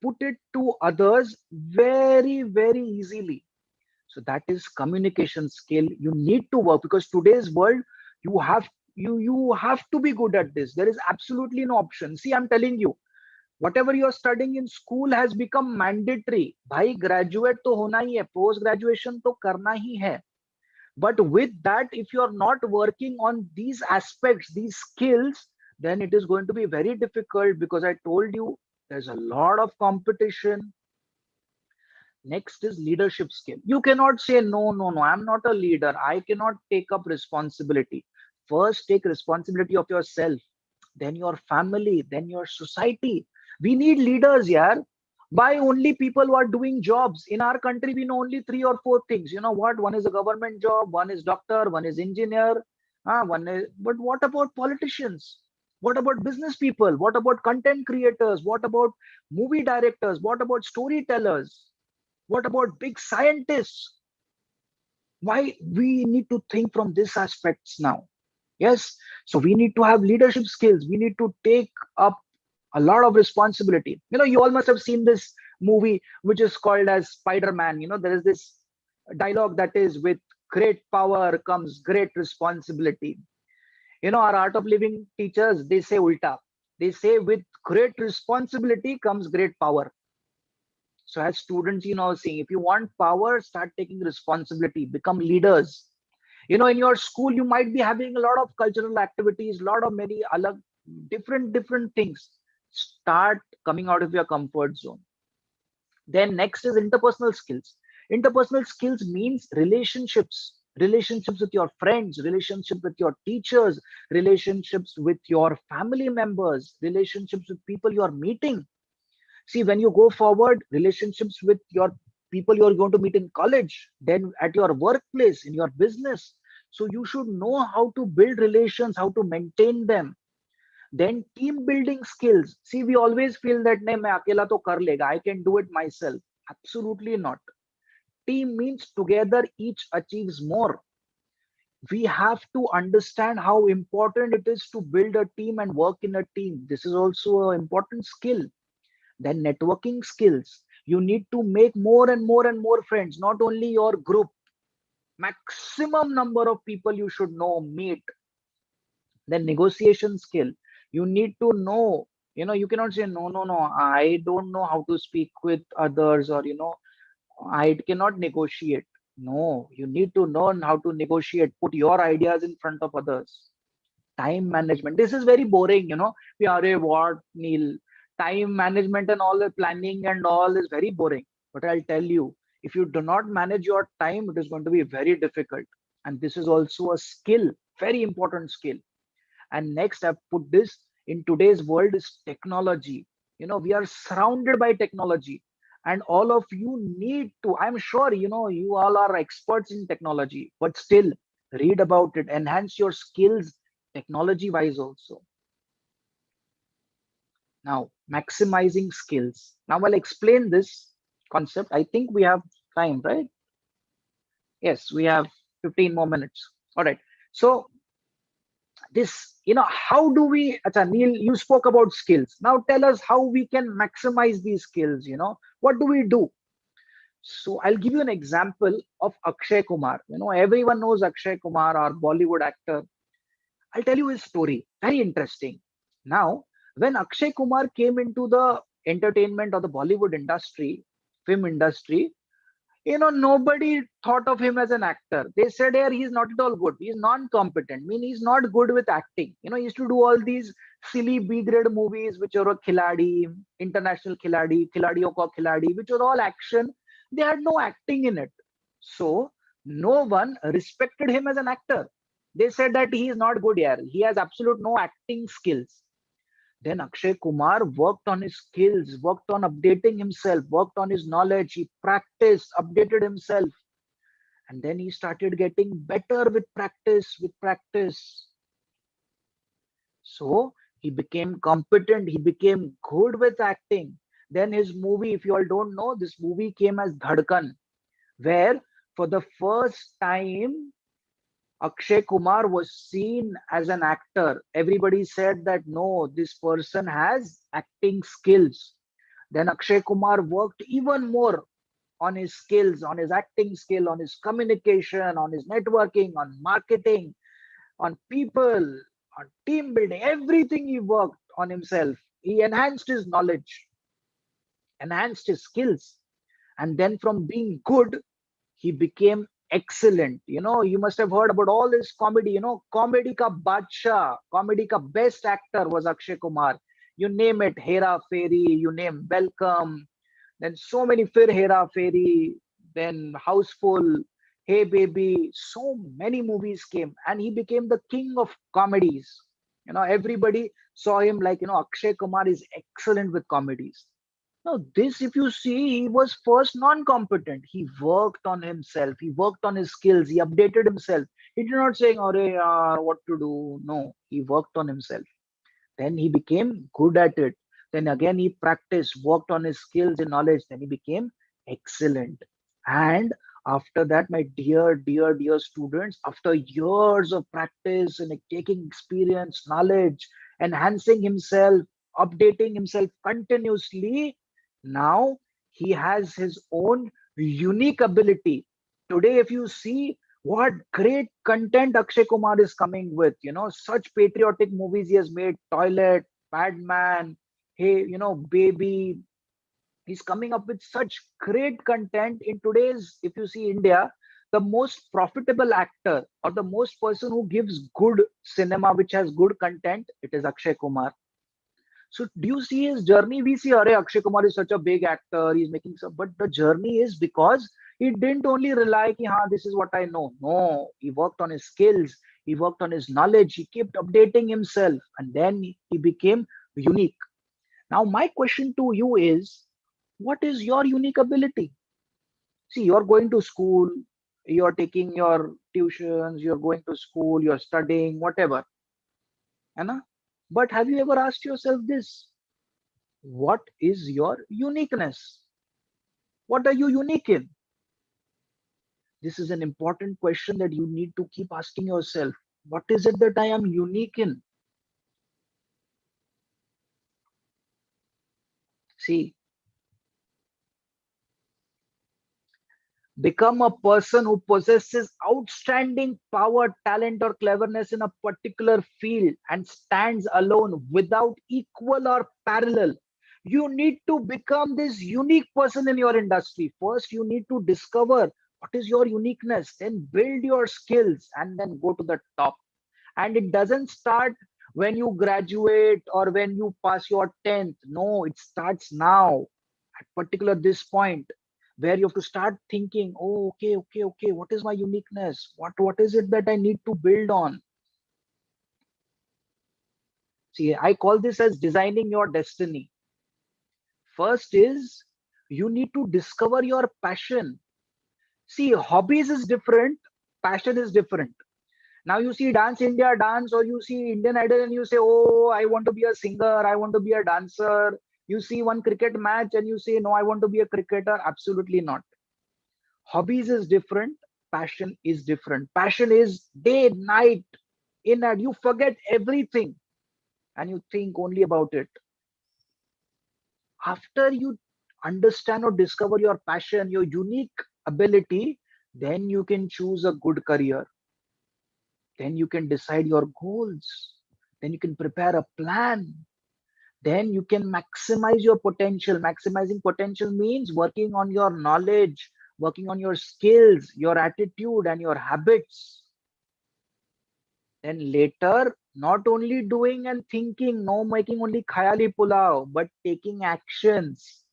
put it to others very, very easily. So that is communication skill. You need to work because today's world, you have you have to be good at this. There is absolutely no option. See, I'm telling you, whatever you're studying in school has become mandatory. भाई graduate तो होना ही है, post graduation तो करना ही है. But with that, if you're not working on these aspects, these skills, then it is going to be very difficult because I told you there's a lot of competition. Next is leadership skill. You cannot say, no, no, no, I'm not a leader. I cannot take up responsibility. First, take responsibility of yourself, then your family, then your society. We need leaders, yeah. By only people who are doing jobs. In our country, we know only three or four things. You know what? One is a government job, one is doctor, one is engineer, but what about politicians? What about business people? What about content creators? What about movie directors? What about storytellers? What about big scientists? Why we need to think from these aspects now? Yes, so we need to have leadership skills. We need to take up a lot of responsibility. You all must have seen this movie, which is called as Spider-Man. There is this dialogue that is, with great power comes great responsibility. Our art of living teachers, they say ulta. They say with great responsibility comes great power. So as students, seeing, if you want power, start taking responsibility, become leaders. In your school, you might be having a lot of cultural activities, a lot of many alag, different things. Start coming out of your comfort zone. Then next is interpersonal skills. Interpersonal skills means relationships with your friends, relationship with your teachers, relationships with your family members, relationships with people you are meeting. See, when you go forward, relationships with your people you are going to meet in college, then at your workplace, in your business. So you should know how to build relations, how to maintain them. Then team building skills. See, we always feel that nahi, main akela to kar lega, I can do it myself. Absolutely not. Team means together each achieves more. We have to understand how important it is to build a team and work in a team. This is also an important skill. Then networking skills. You need to make more and more and more friends, not only your group. Maximum number of people you should know, meet. Then negotiation skill. You need to know, you cannot say, no, no, no, I don't know how to speak with others, or, I cannot negotiate. No, you need to learn how to negotiate, put your ideas in front of others. Time management. This is very boring, We are a what, Neil? Time management and all the planning and all is very boring. But I'll tell you, if you do not manage your time, it is going to be very difficult. And this is also a skill, very important skill. And next, I've put this, in today's world is technology. We are surrounded by technology, and all of you need to, I'm sure, you all are experts in technology, but still read about it, enhance your skills technology wise also. Now, maximizing skills. Now, I'll explain this concept. I think we have time, right? Yes, we have 15 more minutes. All right. So, this, how do we, Acha, Neil, you spoke about skills. Now, tell us how we can maximize these skills. What do we do? So, I'll give you an example of Akshay Kumar. Everyone knows Akshay Kumar, our Bollywood actor. I'll tell you his story. Very interesting. Now, when Akshay Kumar came into the entertainment or the Bollywood industry, film industry, Nobody thought of him as an actor. They said, here he's not at all good, he's non-competent, he's not good with acting. He used to do all these silly B grade movies which are a khiladi, international khiladi, khiladiyon ka khiladi, which were all action. They had no acting in it. So no one respected him as an actor. They said that he is not good here, he has absolute no acting skills. Then Akshay Kumar worked on his skills, worked on updating himself, worked on his knowledge. He practiced, updated himself. And then he started getting better with practice, with practice. So he became competent, he became good with acting. Then his movie, if you all don't know, this movie came as Dhadkan, where for the first time Akshay Kumar was seen as an actor. Everybody said that no, this person has acting skills. Then Akshay Kumar worked even more on his skills, on his acting skill, on his communication, on his networking, on marketing, on people, on team building, everything he worked on himself. He enhanced his knowledge, enhanced his skills. And then from being good, he became excellent. You must have heard about all this comedy. Comedy ka badshah, comedy ka best actor was Akshay Kumar. You name it, Hera Fairy, you name Welcome, then so many Fir Hera Fairy, then Houseful, Hey Baby, so many movies came, and he became the king of comedies. Everybody saw him like, Akshay Kumar is excellent with comedies. Now, this, if you see, he was first non-competent. He worked on himself. He worked on his skills. He updated himself. He did not say, what to do?" No, he worked on himself. Then he became good at it. Then again, he practiced, worked on his skills and knowledge. Then he became excellent. And after that, my dear, dear, dear students, after years of practice and like taking experience, knowledge, enhancing himself, updating himself continuously, now he has his own unique ability. Today, if you see what great content Akshay Kumar is coming with, such patriotic movies he has made, Toilet, Padman, Hey, Baby. He's coming up with such great content in today's, if you see India, the most profitable actor or the most person who gives good cinema, which has good content, it is Akshay Kumar. So do you see his journey? We see, Arey, Akshay Kumar is such a big actor. He's making some, but the journey is because he didn't only rely, ki, this is what I know. No, he worked on his skills. He worked on his knowledge. He kept updating himself, and then he became unique. Now, my question to you is, what is your unique ability? See, you're going to school, you're taking your tuitions, you're going to school, you're studying, whatever. है ना? But have you ever asked yourself this? What is your uniqueness? What are you unique in? This is an important question that you need to keep asking yourself. What is it that I am unique in? See, become a person who possesses outstanding power, talent, or cleverness in a particular field and stands alone without equal or parallel. You need to become this unique person in your industry. First, you need to discover what is your uniqueness, then build your skills, and then go to the top. And it doesn't start when you graduate or when you pass your 10th. No, it starts now at particular this point where you have to start thinking, oh, okay, what is my uniqueness? What is it that I need to build on? See, I call this as designing your destiny. First is you need to discover your passion. See, hobbies is different, passion is different. Now you see Dance India dance, or you see Indian Idol and you say, oh, I want to be a singer, I want to be a dancer. You see one cricket match and you say, no, I want to be a cricketer. Absolutely not. Hobbies is different, passion is different. Passion is day, night, in and you forget everything and you think only about it. After you understand or discover your passion, your unique ability, then you can choose a good career. Then you can decide your goals. Then you can prepare a plan. Then you can maximize your potential. Maximizing potential means working on your knowledge, working on your skills, your attitude, and your habits. Then later, not only doing and thinking, no making only khayali pulao, but taking actions.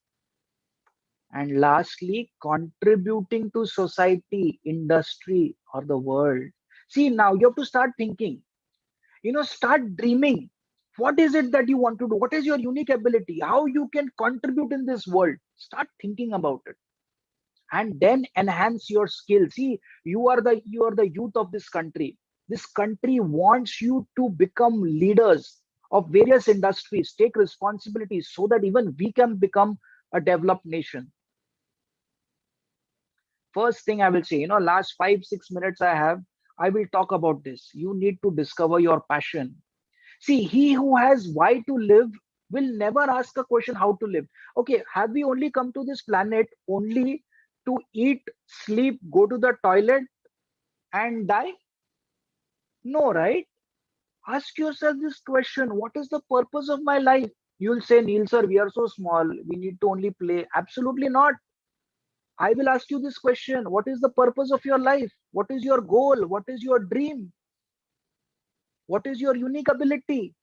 And lastly, contributing to society, industry, or the world. See, now you have to start thinking, start dreaming. What is it that you want to do? What is your unique ability? How you can contribute in this world? Start thinking about it and then enhance your skills. See, you are the youth of this country. This country wants you to become leaders of various industries, take responsibilities so that even we can become a developed nation. First thing I will say, last 5 6 minutes I will talk about this. You need to discover your passion. See, he who has why to live will never ask a question how to live. Okay, have we only come to this planet only to eat, sleep, go to the toilet, and die? No, right? Ask yourself this question: what is the purpose of my life? You'll say, Neil sir, we are so small, we need to only play. Absolutely not. I will ask you this question: what is the purpose of your life? What is your goal? What is your dream? What is your unique ability?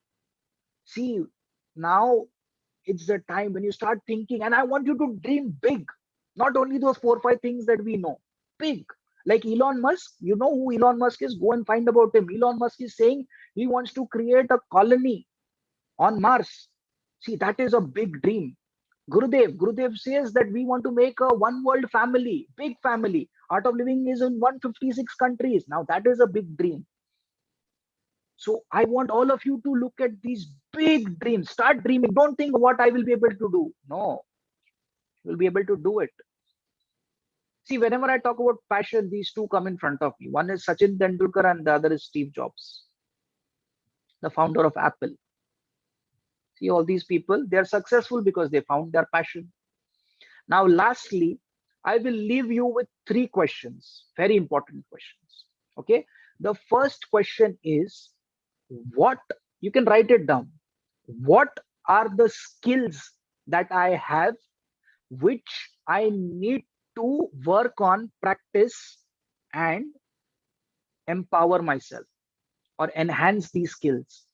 See, now it's the time when you start thinking, and I want you to dream big, not only those 4 5 things that we know. Big. Like Elon Musk, you know who Elon Musk is? Go and find about him. Elon Musk is saying he wants to create a colony on Mars. See, that is a big dream. Gurudev says that we want to make a one world family, big family. Art of Living is in 156 countries. Now that is a big dream. So I want all of you to look at these big dreams. Start dreaming. Don't think what I will be able to do. No, you'll be able to do it. See, whenever I talk about passion, these two come in front of me. One is Sachin Tendulkar and the other is Steve Jobs, the founder of Apple. See, all these people, they are successful because they found their passion. Now, lastly, I will leave you with 3 questions, very important questions. Okay. The first question is, what, you can write it down. What are the skills that I have which I need to work on, practice, and empower myself or enhance these skills?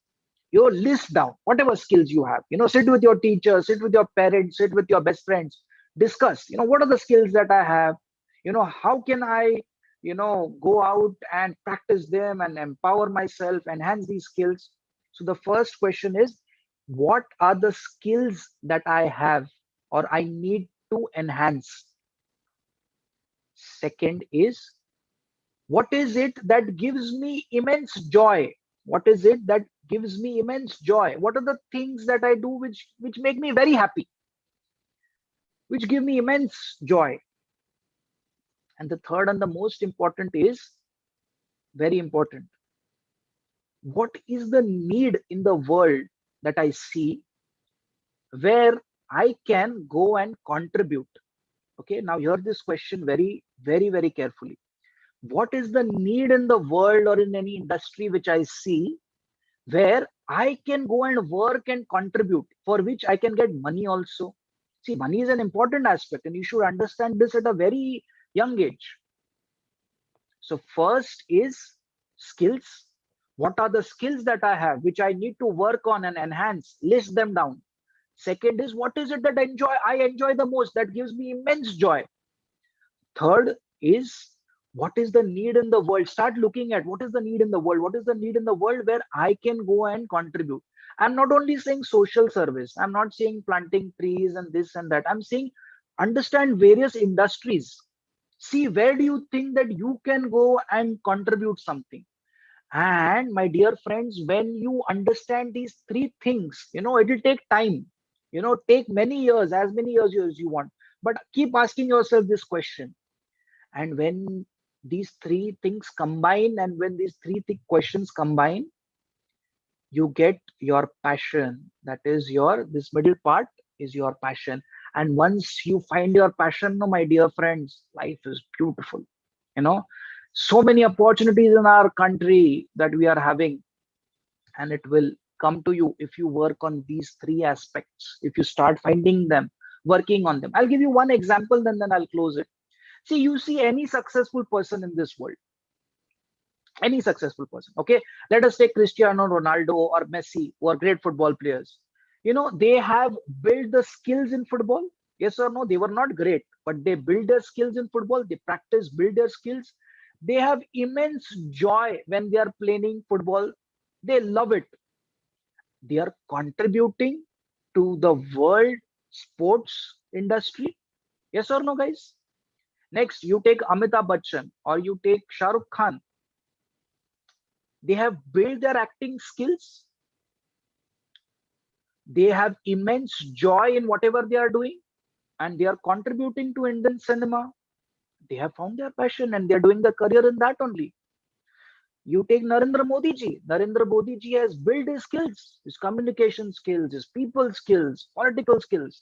You list down whatever skills you have. Sit with your teacher, sit with your parents, sit with your best friends, discuss. What are the skills that I have? How can I, go out and practice them and empower myself, enhance these skills? So the first question is, what are the skills that I have or I need to enhance? Second is, what is it that gives me immense joy? What is it that gives me immense joy? What are the things that I do which make me very happy, which give me immense joy? And the third and the most important is, very important, what is the need in the world that I see where I can go and contribute? Okay, now hear this question very, very, very carefully. What is the need in the world or in any industry which I see where I can go and work and contribute, for which I can get money also? See, money is an important aspect, and you should understand this at a very young age. So, first is skills. What are the skills that I have which I need to work on and enhance? List them down. Second is, what is it that I enjoy the most, that gives me immense joy? Third is, what is the need in the world? Start looking at what is the need in the world. What is the need in the world where I can go and contribute? I'm not only saying social service. I'm not saying planting trees and this and that. I'm saying understand various industries. See, where do you think that you can go and contribute something? And my dear friends, when you understand these 3 things, it will take time. Take many years, as many years as you want. But keep asking yourself this question. And when these 3 things combine, and when these questions combine, you get your passion. That is this middle part is your passion. And once you find your passion, no, my dear friends, life is beautiful. You know, so many opportunities in our country that we are having, and it will come to you if you work on these 3 aspects. If you start finding them, working on them. I'll give you one example, then I'll close it. See, you see any successful person in this world, any successful person, okay, let us take Cristiano Ronaldo or Messi, who are great football players. They have built the skills in football. Yes or no? They were not great, but they build their skills in football. They practice, build their skills. They have immense joy when they are playing football. They love it. They are contributing to the world sports industry. Yes or no, guys? Next, you take Amitabh Bachchan or you take Shah Rukh Khan. They have built their acting skills. They have immense joy in whatever they are doing, and they are contributing to Indian cinema. They have found their passion and they're doing their career in that only. You take Narendra Modi ji. Narendra Modi ji has built his skills, his communication skills, his people skills, political skills,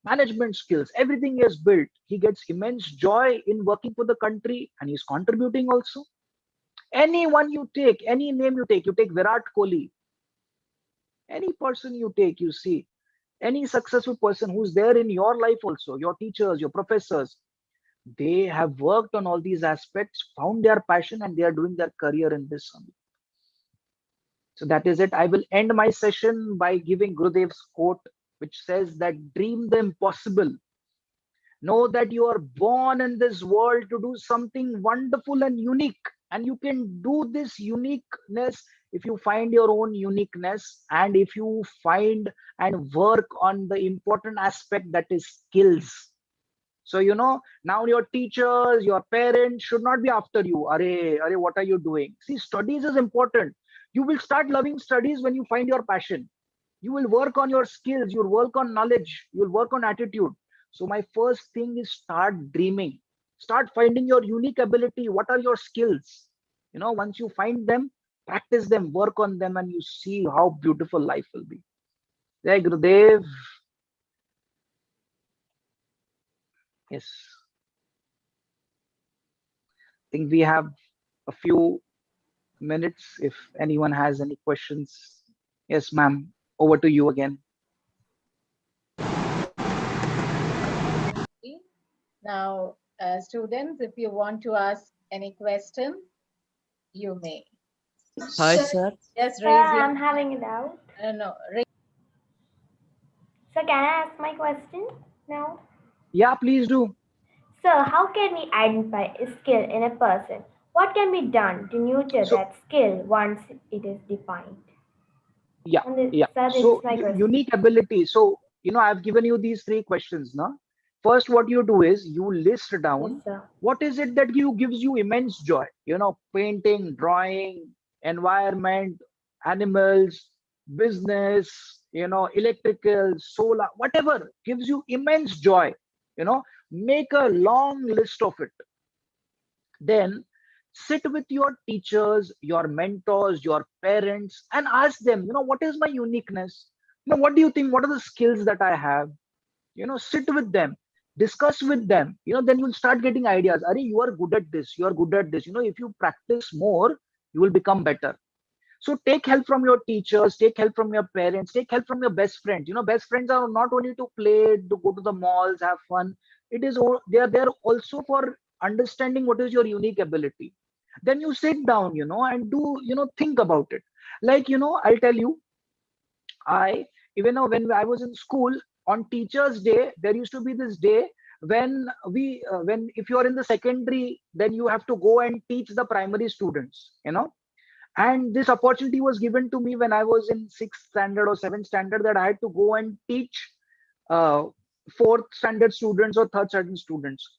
management skills, everything he has built. He gets immense joy in working for the country and he's contributing also. Anyone you take, any name you take Virat Kohli, any person you take, you see, any successful person who's there in your life also, your teachers, your professors, they have worked on all these aspects, found their passion, and they are doing their career in this only. So that is it. I will end my session by giving Gurudev's quote, which says that dream the impossible. Know that you are born in this world to do something wonderful and unique. And you can do this uniqueness if you find your own uniqueness and if you find and work on the important aspect, that is skills. So, now your teachers, your parents should not be after you. Are, what are you doing? See, studies is important. You will start loving studies when you find your passion. You will work on your skills, you'll work on knowledge, you'll work on attitude. So my first thing is start dreaming, start finding your unique ability. What are your skills? Once you find them, practice them, work on them, and you see how beautiful life will be. Jai Gurudev. Yes, I think we have a few minutes if anyone has any questions. Yes, ma'am, over to you again. Now, students, if you want to ask any question, you may. Hi, sir. Just Sir, raise your I'm having a doubt. no. Sir, can I ask my question now? Yeah, please do. Sir, how can we identify a skill in a person? What can be done to nurture So that skill once it is defined? yeah, And this, yeah. sir, this is So my question. unique ability. So I've given you these three questions now. First, what you do is you list Yes, down sir. what is it that you gives you immense joy. Painting, drawing, environment, animals, business, electrical, solar, whatever gives you immense joy. Make a long list of it. Then sit with your teachers, your mentors, your parents, and ask them, what is my uniqueness? What do you think? What are the skills that I have? Sit with them, discuss with them. Then you'll start getting ideas. Are you are good at this? You are good at this. If you practice more, you will become better. So take help from your teachers, take help from your parents, take help from your best friends. Best friends are not only to play, to go to the malls, have fun. They are there also for understanding what is your unique ability. Then you sit down, and do, think about it. Like, I'll tell you, I, even though when I was in school on Teachers' Day, there used to be this day when when if you are in the secondary, then you have to go and teach the primary students, and this opportunity was given to me when I was in sixth standard or seventh standard, that I had to go and teach uh, fourth standard students or third standard students.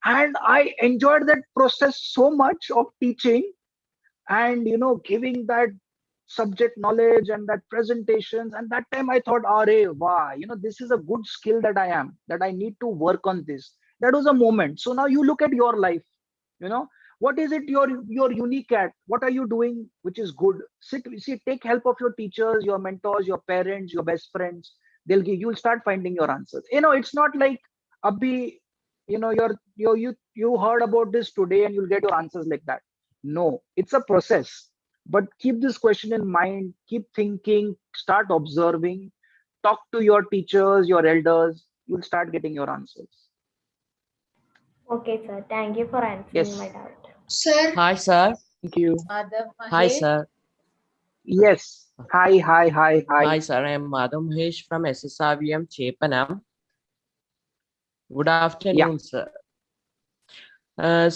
And I enjoyed that process so much of teaching and giving that subject knowledge and that presentations. And that time I thought, "Arey, wow, this is a good skill that I need to work on this." That was a moment. So now you look at your life, you know what is it you're unique at? What are you doing which is good? See, take help of your teachers, your mentors, your parents, your best friends. You'll start finding your answers. It's not like abhi, you heard about this today and you'll get your answers like that. No, it's a process. But keep this question in mind, keep thinking, start observing, talk to your teachers, your elders. You'll start getting your answers. Okay, sir. Thank you for answering my Yes. doubt. Sir, Hi, sir. Thank you. Madam Hi, Mahesh. sir. Yes. Hi, hi, hi, hi. Hi, sir. I am Madhav Mahesh from SSRVM Chepanam. Good Yeah. afternoon, sir.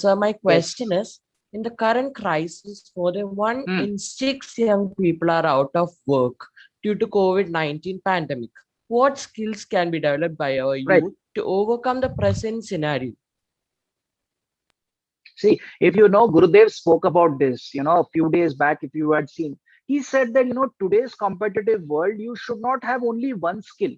Sir, my Yes. question is, in the current crisis, more than one Hmm. in six young people are out of work due to COVID-19 pandemic. What skills can be developed by our Right. youth to overcome the present scenario? See, if you know, Gurudev spoke about this, a few days back, if you had seen, he said that, today's competitive world, you should not have only one skill.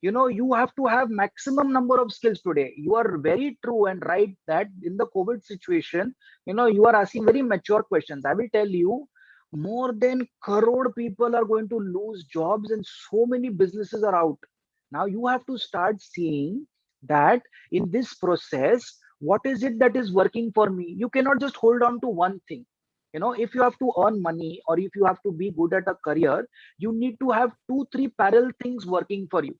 You have to have maximum number of skills today. You are very true and right that in the COVID situation, you are asking very mature questions. I will tell you, more than crore people are going to lose jobs and so many businesses are out. Now you have to start seeing that in this process, what is it that is working for me? You cannot just hold on to one thing. If you have to earn money or if you have to be good at a career, you need to have two, three parallel things working for you.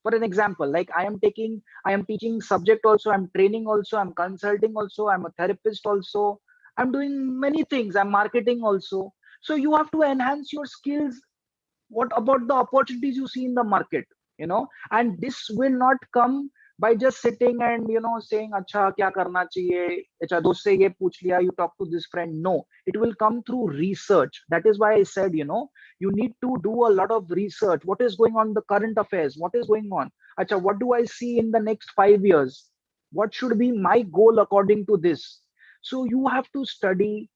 For an example, like I am teaching subject also, I'm training also, I'm consulting also, I'm a therapist also, I'm doing many things, I'm marketing also. So you have to enhance your skills. What about the opportunities you see in the market? And this will not come by just sitting and saying acha kya karna chahiye, acha dost se ye puch liya, you talk to this friend. No, it will come through research. That is why I said, you need to do a lot of research. What is going on, the current affairs, what is going on? Acha, what do I see in the next 5 years? What should be my goal according to this? So you have to study.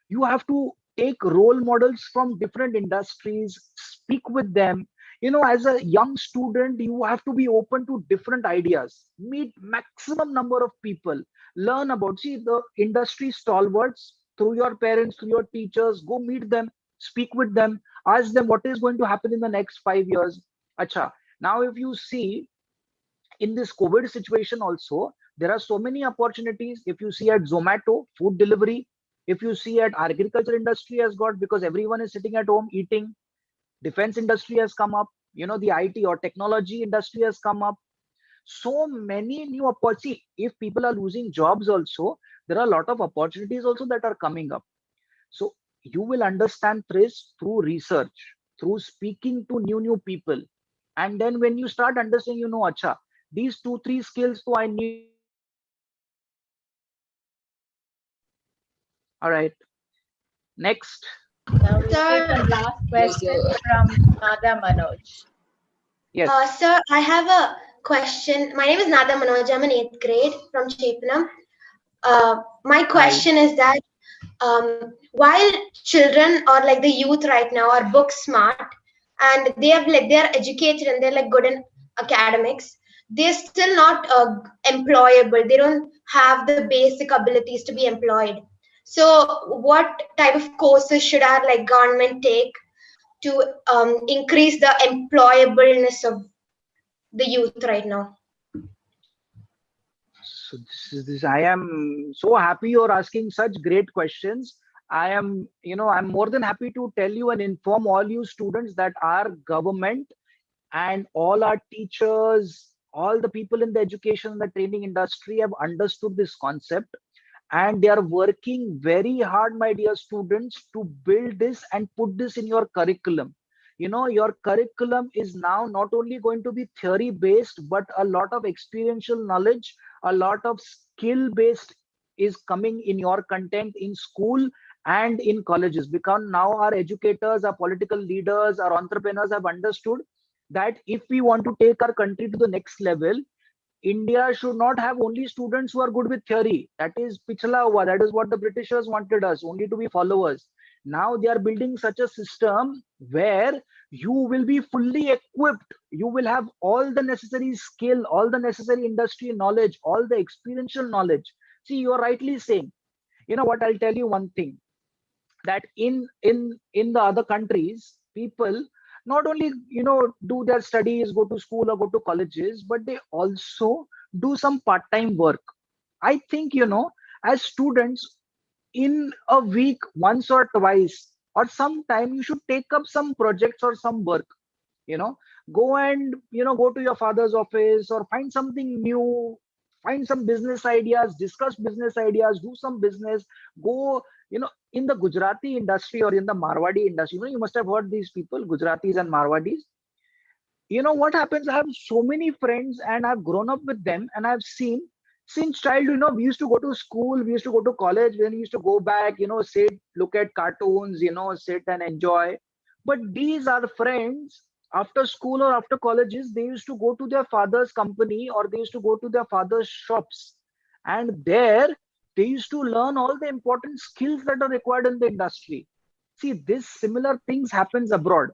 You have to take role models from different industries, speak with them. As a young student, you have to be open to different ideas, meet maximum number of people, learn about, see, the industry stalwarts through your parents, through your teachers. Go meet them, speak with them, ask them what is going to happen in the next 5 years. Acha, now if you see, in this COVID situation also, there are so many opportunities. If you see at Zomato food delivery, if you see at agriculture industry has got, because everyone is sitting at home eating. Defense industry has come up. The IT or technology industry has come up. So many new opportunities. If people are losing jobs also, there are a lot of opportunities also that are coming up. So you will understand this through research, through speaking to new people. And then when you start understanding, acha, these two, three skills, so I need to have. All right. Next. Now we'll take sir, a last question from Nada Manoj. Yes. sir, I have a question. My name is Nada Manoj. I'm in eighth grade from Chepanam. My Hi. question is that while children or like the youth right now are book smart and they are educated and they're like good in academics, they're still not employable. They don't have the basic abilities to be employed. So what type of courses should our like government take to increase the employableness of the youth right now? So this I am so happy you're asking such great questions. I'm more than happy to tell you and inform all you students that our government and all our teachers, all the people in the education and the training industry have understood this concept, and they are working very hard, my dear students, to build this and put this in your curriculum. Your curriculum is now not only going to be theory based, but a lot of experiential knowledge, a lot of skill based is coming in your content in school and in colleges, because now our educators, our political leaders, our entrepreneurs have understood that if we want to take our country to the next level, India should not have only students who are good with theory. That is pichla hua. That is what the Britishers wanted us, only to be followers. Now they are building such a system where you will be fully equipped. You will have all the necessary skill, all the necessary industry knowledge, all the experiential knowledge. See, you are rightly saying. You know what? I'll tell you one thing, that in the other countries, people not only do their studies, go to school or go to colleges, but they also do some part-time work. I think, as students, in a week once or twice or sometime, you should take up some projects or some work. you know go and go to your father's office or find something new, find some business ideas, discuss business ideas, do some business, go, in the Gujarati industry or in the Marwadi industry, you must have heard these people, Gujaratis and Marwadis. What happens, I have so many friends and I've grown up with them, and I've seen since childhood, we used to go to school, we used to go to college, when we used to go back, sit, look at cartoons, sit and enjoy. But these are the friends, after school or after colleges, they used to go to their father's company or they used to go to their father's shops, and there they used to learn all the important skills that are required in the industry. See, this similar things happens abroad.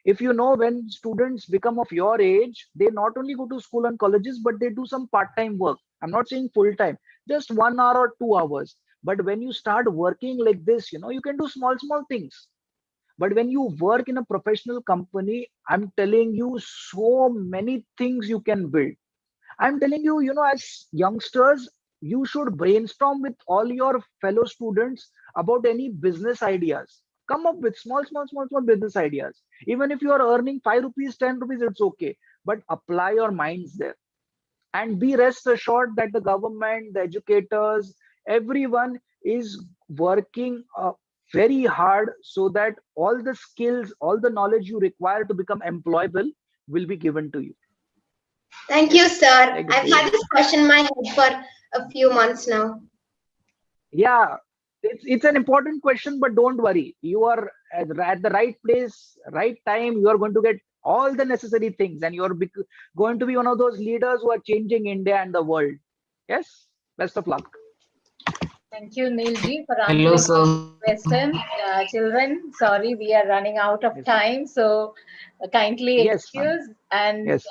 If when students become of your age, they not only go to school and colleges, but they do some part-time work. I'm not saying full-time, just 1 hour or 2 hours. But when you start working like this, you can do small things. But when you work in a professional company, I'm telling you, so many things you can build. I'm telling you, as youngsters, you should brainstorm with all your fellow students about any business ideas. Come up with small business ideas. Even if you are earning 5 rupees, 10 rupees, it's okay. But apply your minds there. And be rest assured that the government, the educators, everyone is working very hard so that all the skills, all the knowledge you require to become employable will be given to you. Thank you, Yes. sir. Like I've this. had this question in my head for a few months now. Yeah, it's an important question, but don't worry. You are at the right place, right time. You are going to get all the necessary things, and you're going to be one of those leaders who are changing India and the world. Yes. Best of luck. Thank you, Neel ji, for Hello, answering all sir. these questions. Children, sorry, we are running out of Yes. time, so kindly Yes, ma'am. excuse. And Yes.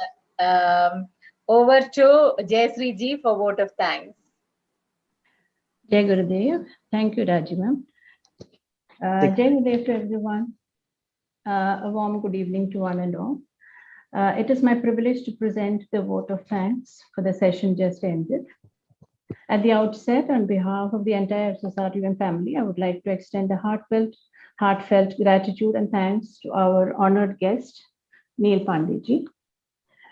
over to Jayasree ji for vote of thanks. Jai Gurudev. Thank you, Raji ma'am. Jai Gurudev to everyone. A warm good evening to one and all. It is my privilege to present the vote of thanks for the session just ended. At the outset, on behalf of the entire SSRUM family, I would like to extend a heartfelt gratitude and thanks to our honored guest, Neel Pandey.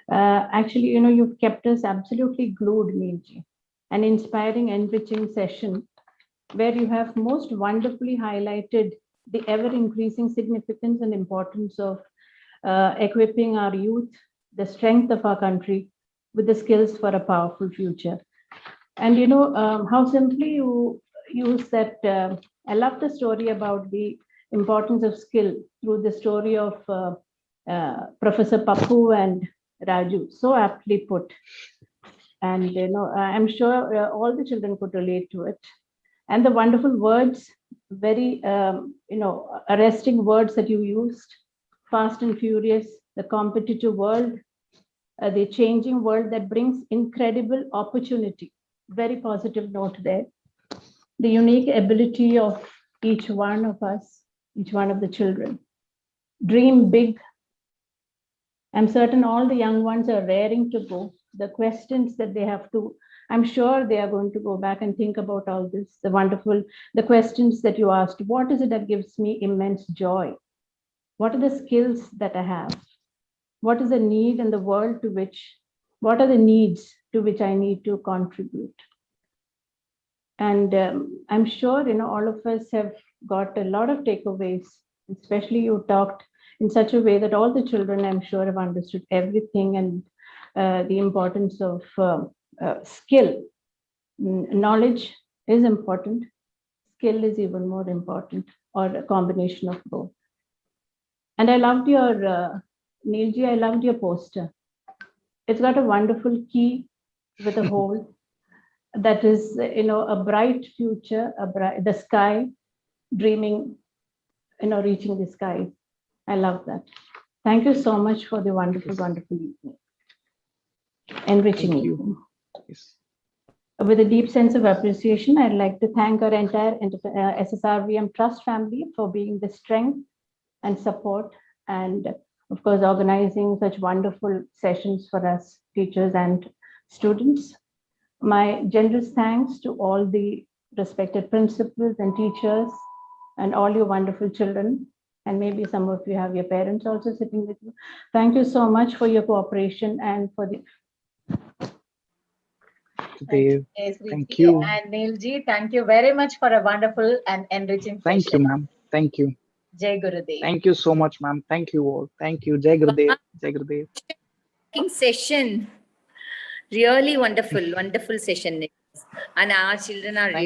Actually, you've kept us absolutely glued, Neelji. An inspiring, enriching session where you have most wonderfully highlighted the ever-increasing significance and importance of equipping our youth, the strength of our country, with the skills for a powerful future. And how simply you said, I love the story about the importance of skill through the story of Professor Pappu and Raju, so aptly put. And I'm sure all the children could relate to it. And the wonderful words, very arresting words that you used: fast and furious, the competitive world, the changing world that brings incredible opportunity. Very positive note there. The unique ability of each one of us, each one of the children. Dream big. I'm certain all the young ones are raring to go. The questions that they have to, I'm sure they are going to go back and think about all this. The questions that you asked: what is it that gives me immense joy? What are the skills that I have? What is the need in the world what are the needs to which I need to contribute? And I'm sure, all of us have got a lot of takeaways, especially you talked in such a way that all the children, I'm sure, have understood everything, and the importance of skill. Knowledge is important. Skill is even more important, or a combination of both. And I loved your, Neelji, I loved your poster. It's got a wonderful key with a hole that is, a bright future, the sky, dreaming, reaching the sky. I love that. Thank you so much for the wonderful, wonderful evening. Enriching evening. Yes. With a deep sense of appreciation, I'd like to thank our entire SSRVM Trust family for being the strength and support, and of course, organizing such wonderful sessions for us, teachers and students. My generous thanks to all the respected principals and teachers and all your wonderful children. And maybe some of you have your parents also sitting with you. Thank you so much for your cooperation and for the Dev. Sri Thank ji. you. And Neel ji, thank you very much for a wonderful and enriching Thank you, session. ma'am. Thank you. Jai Gurudev. Thank you so much, ma'am. Thank you all. Thank you. Jai Gurudev. Jai Gurudev. Session. Really wonderful, wonderful session. And our children are Thank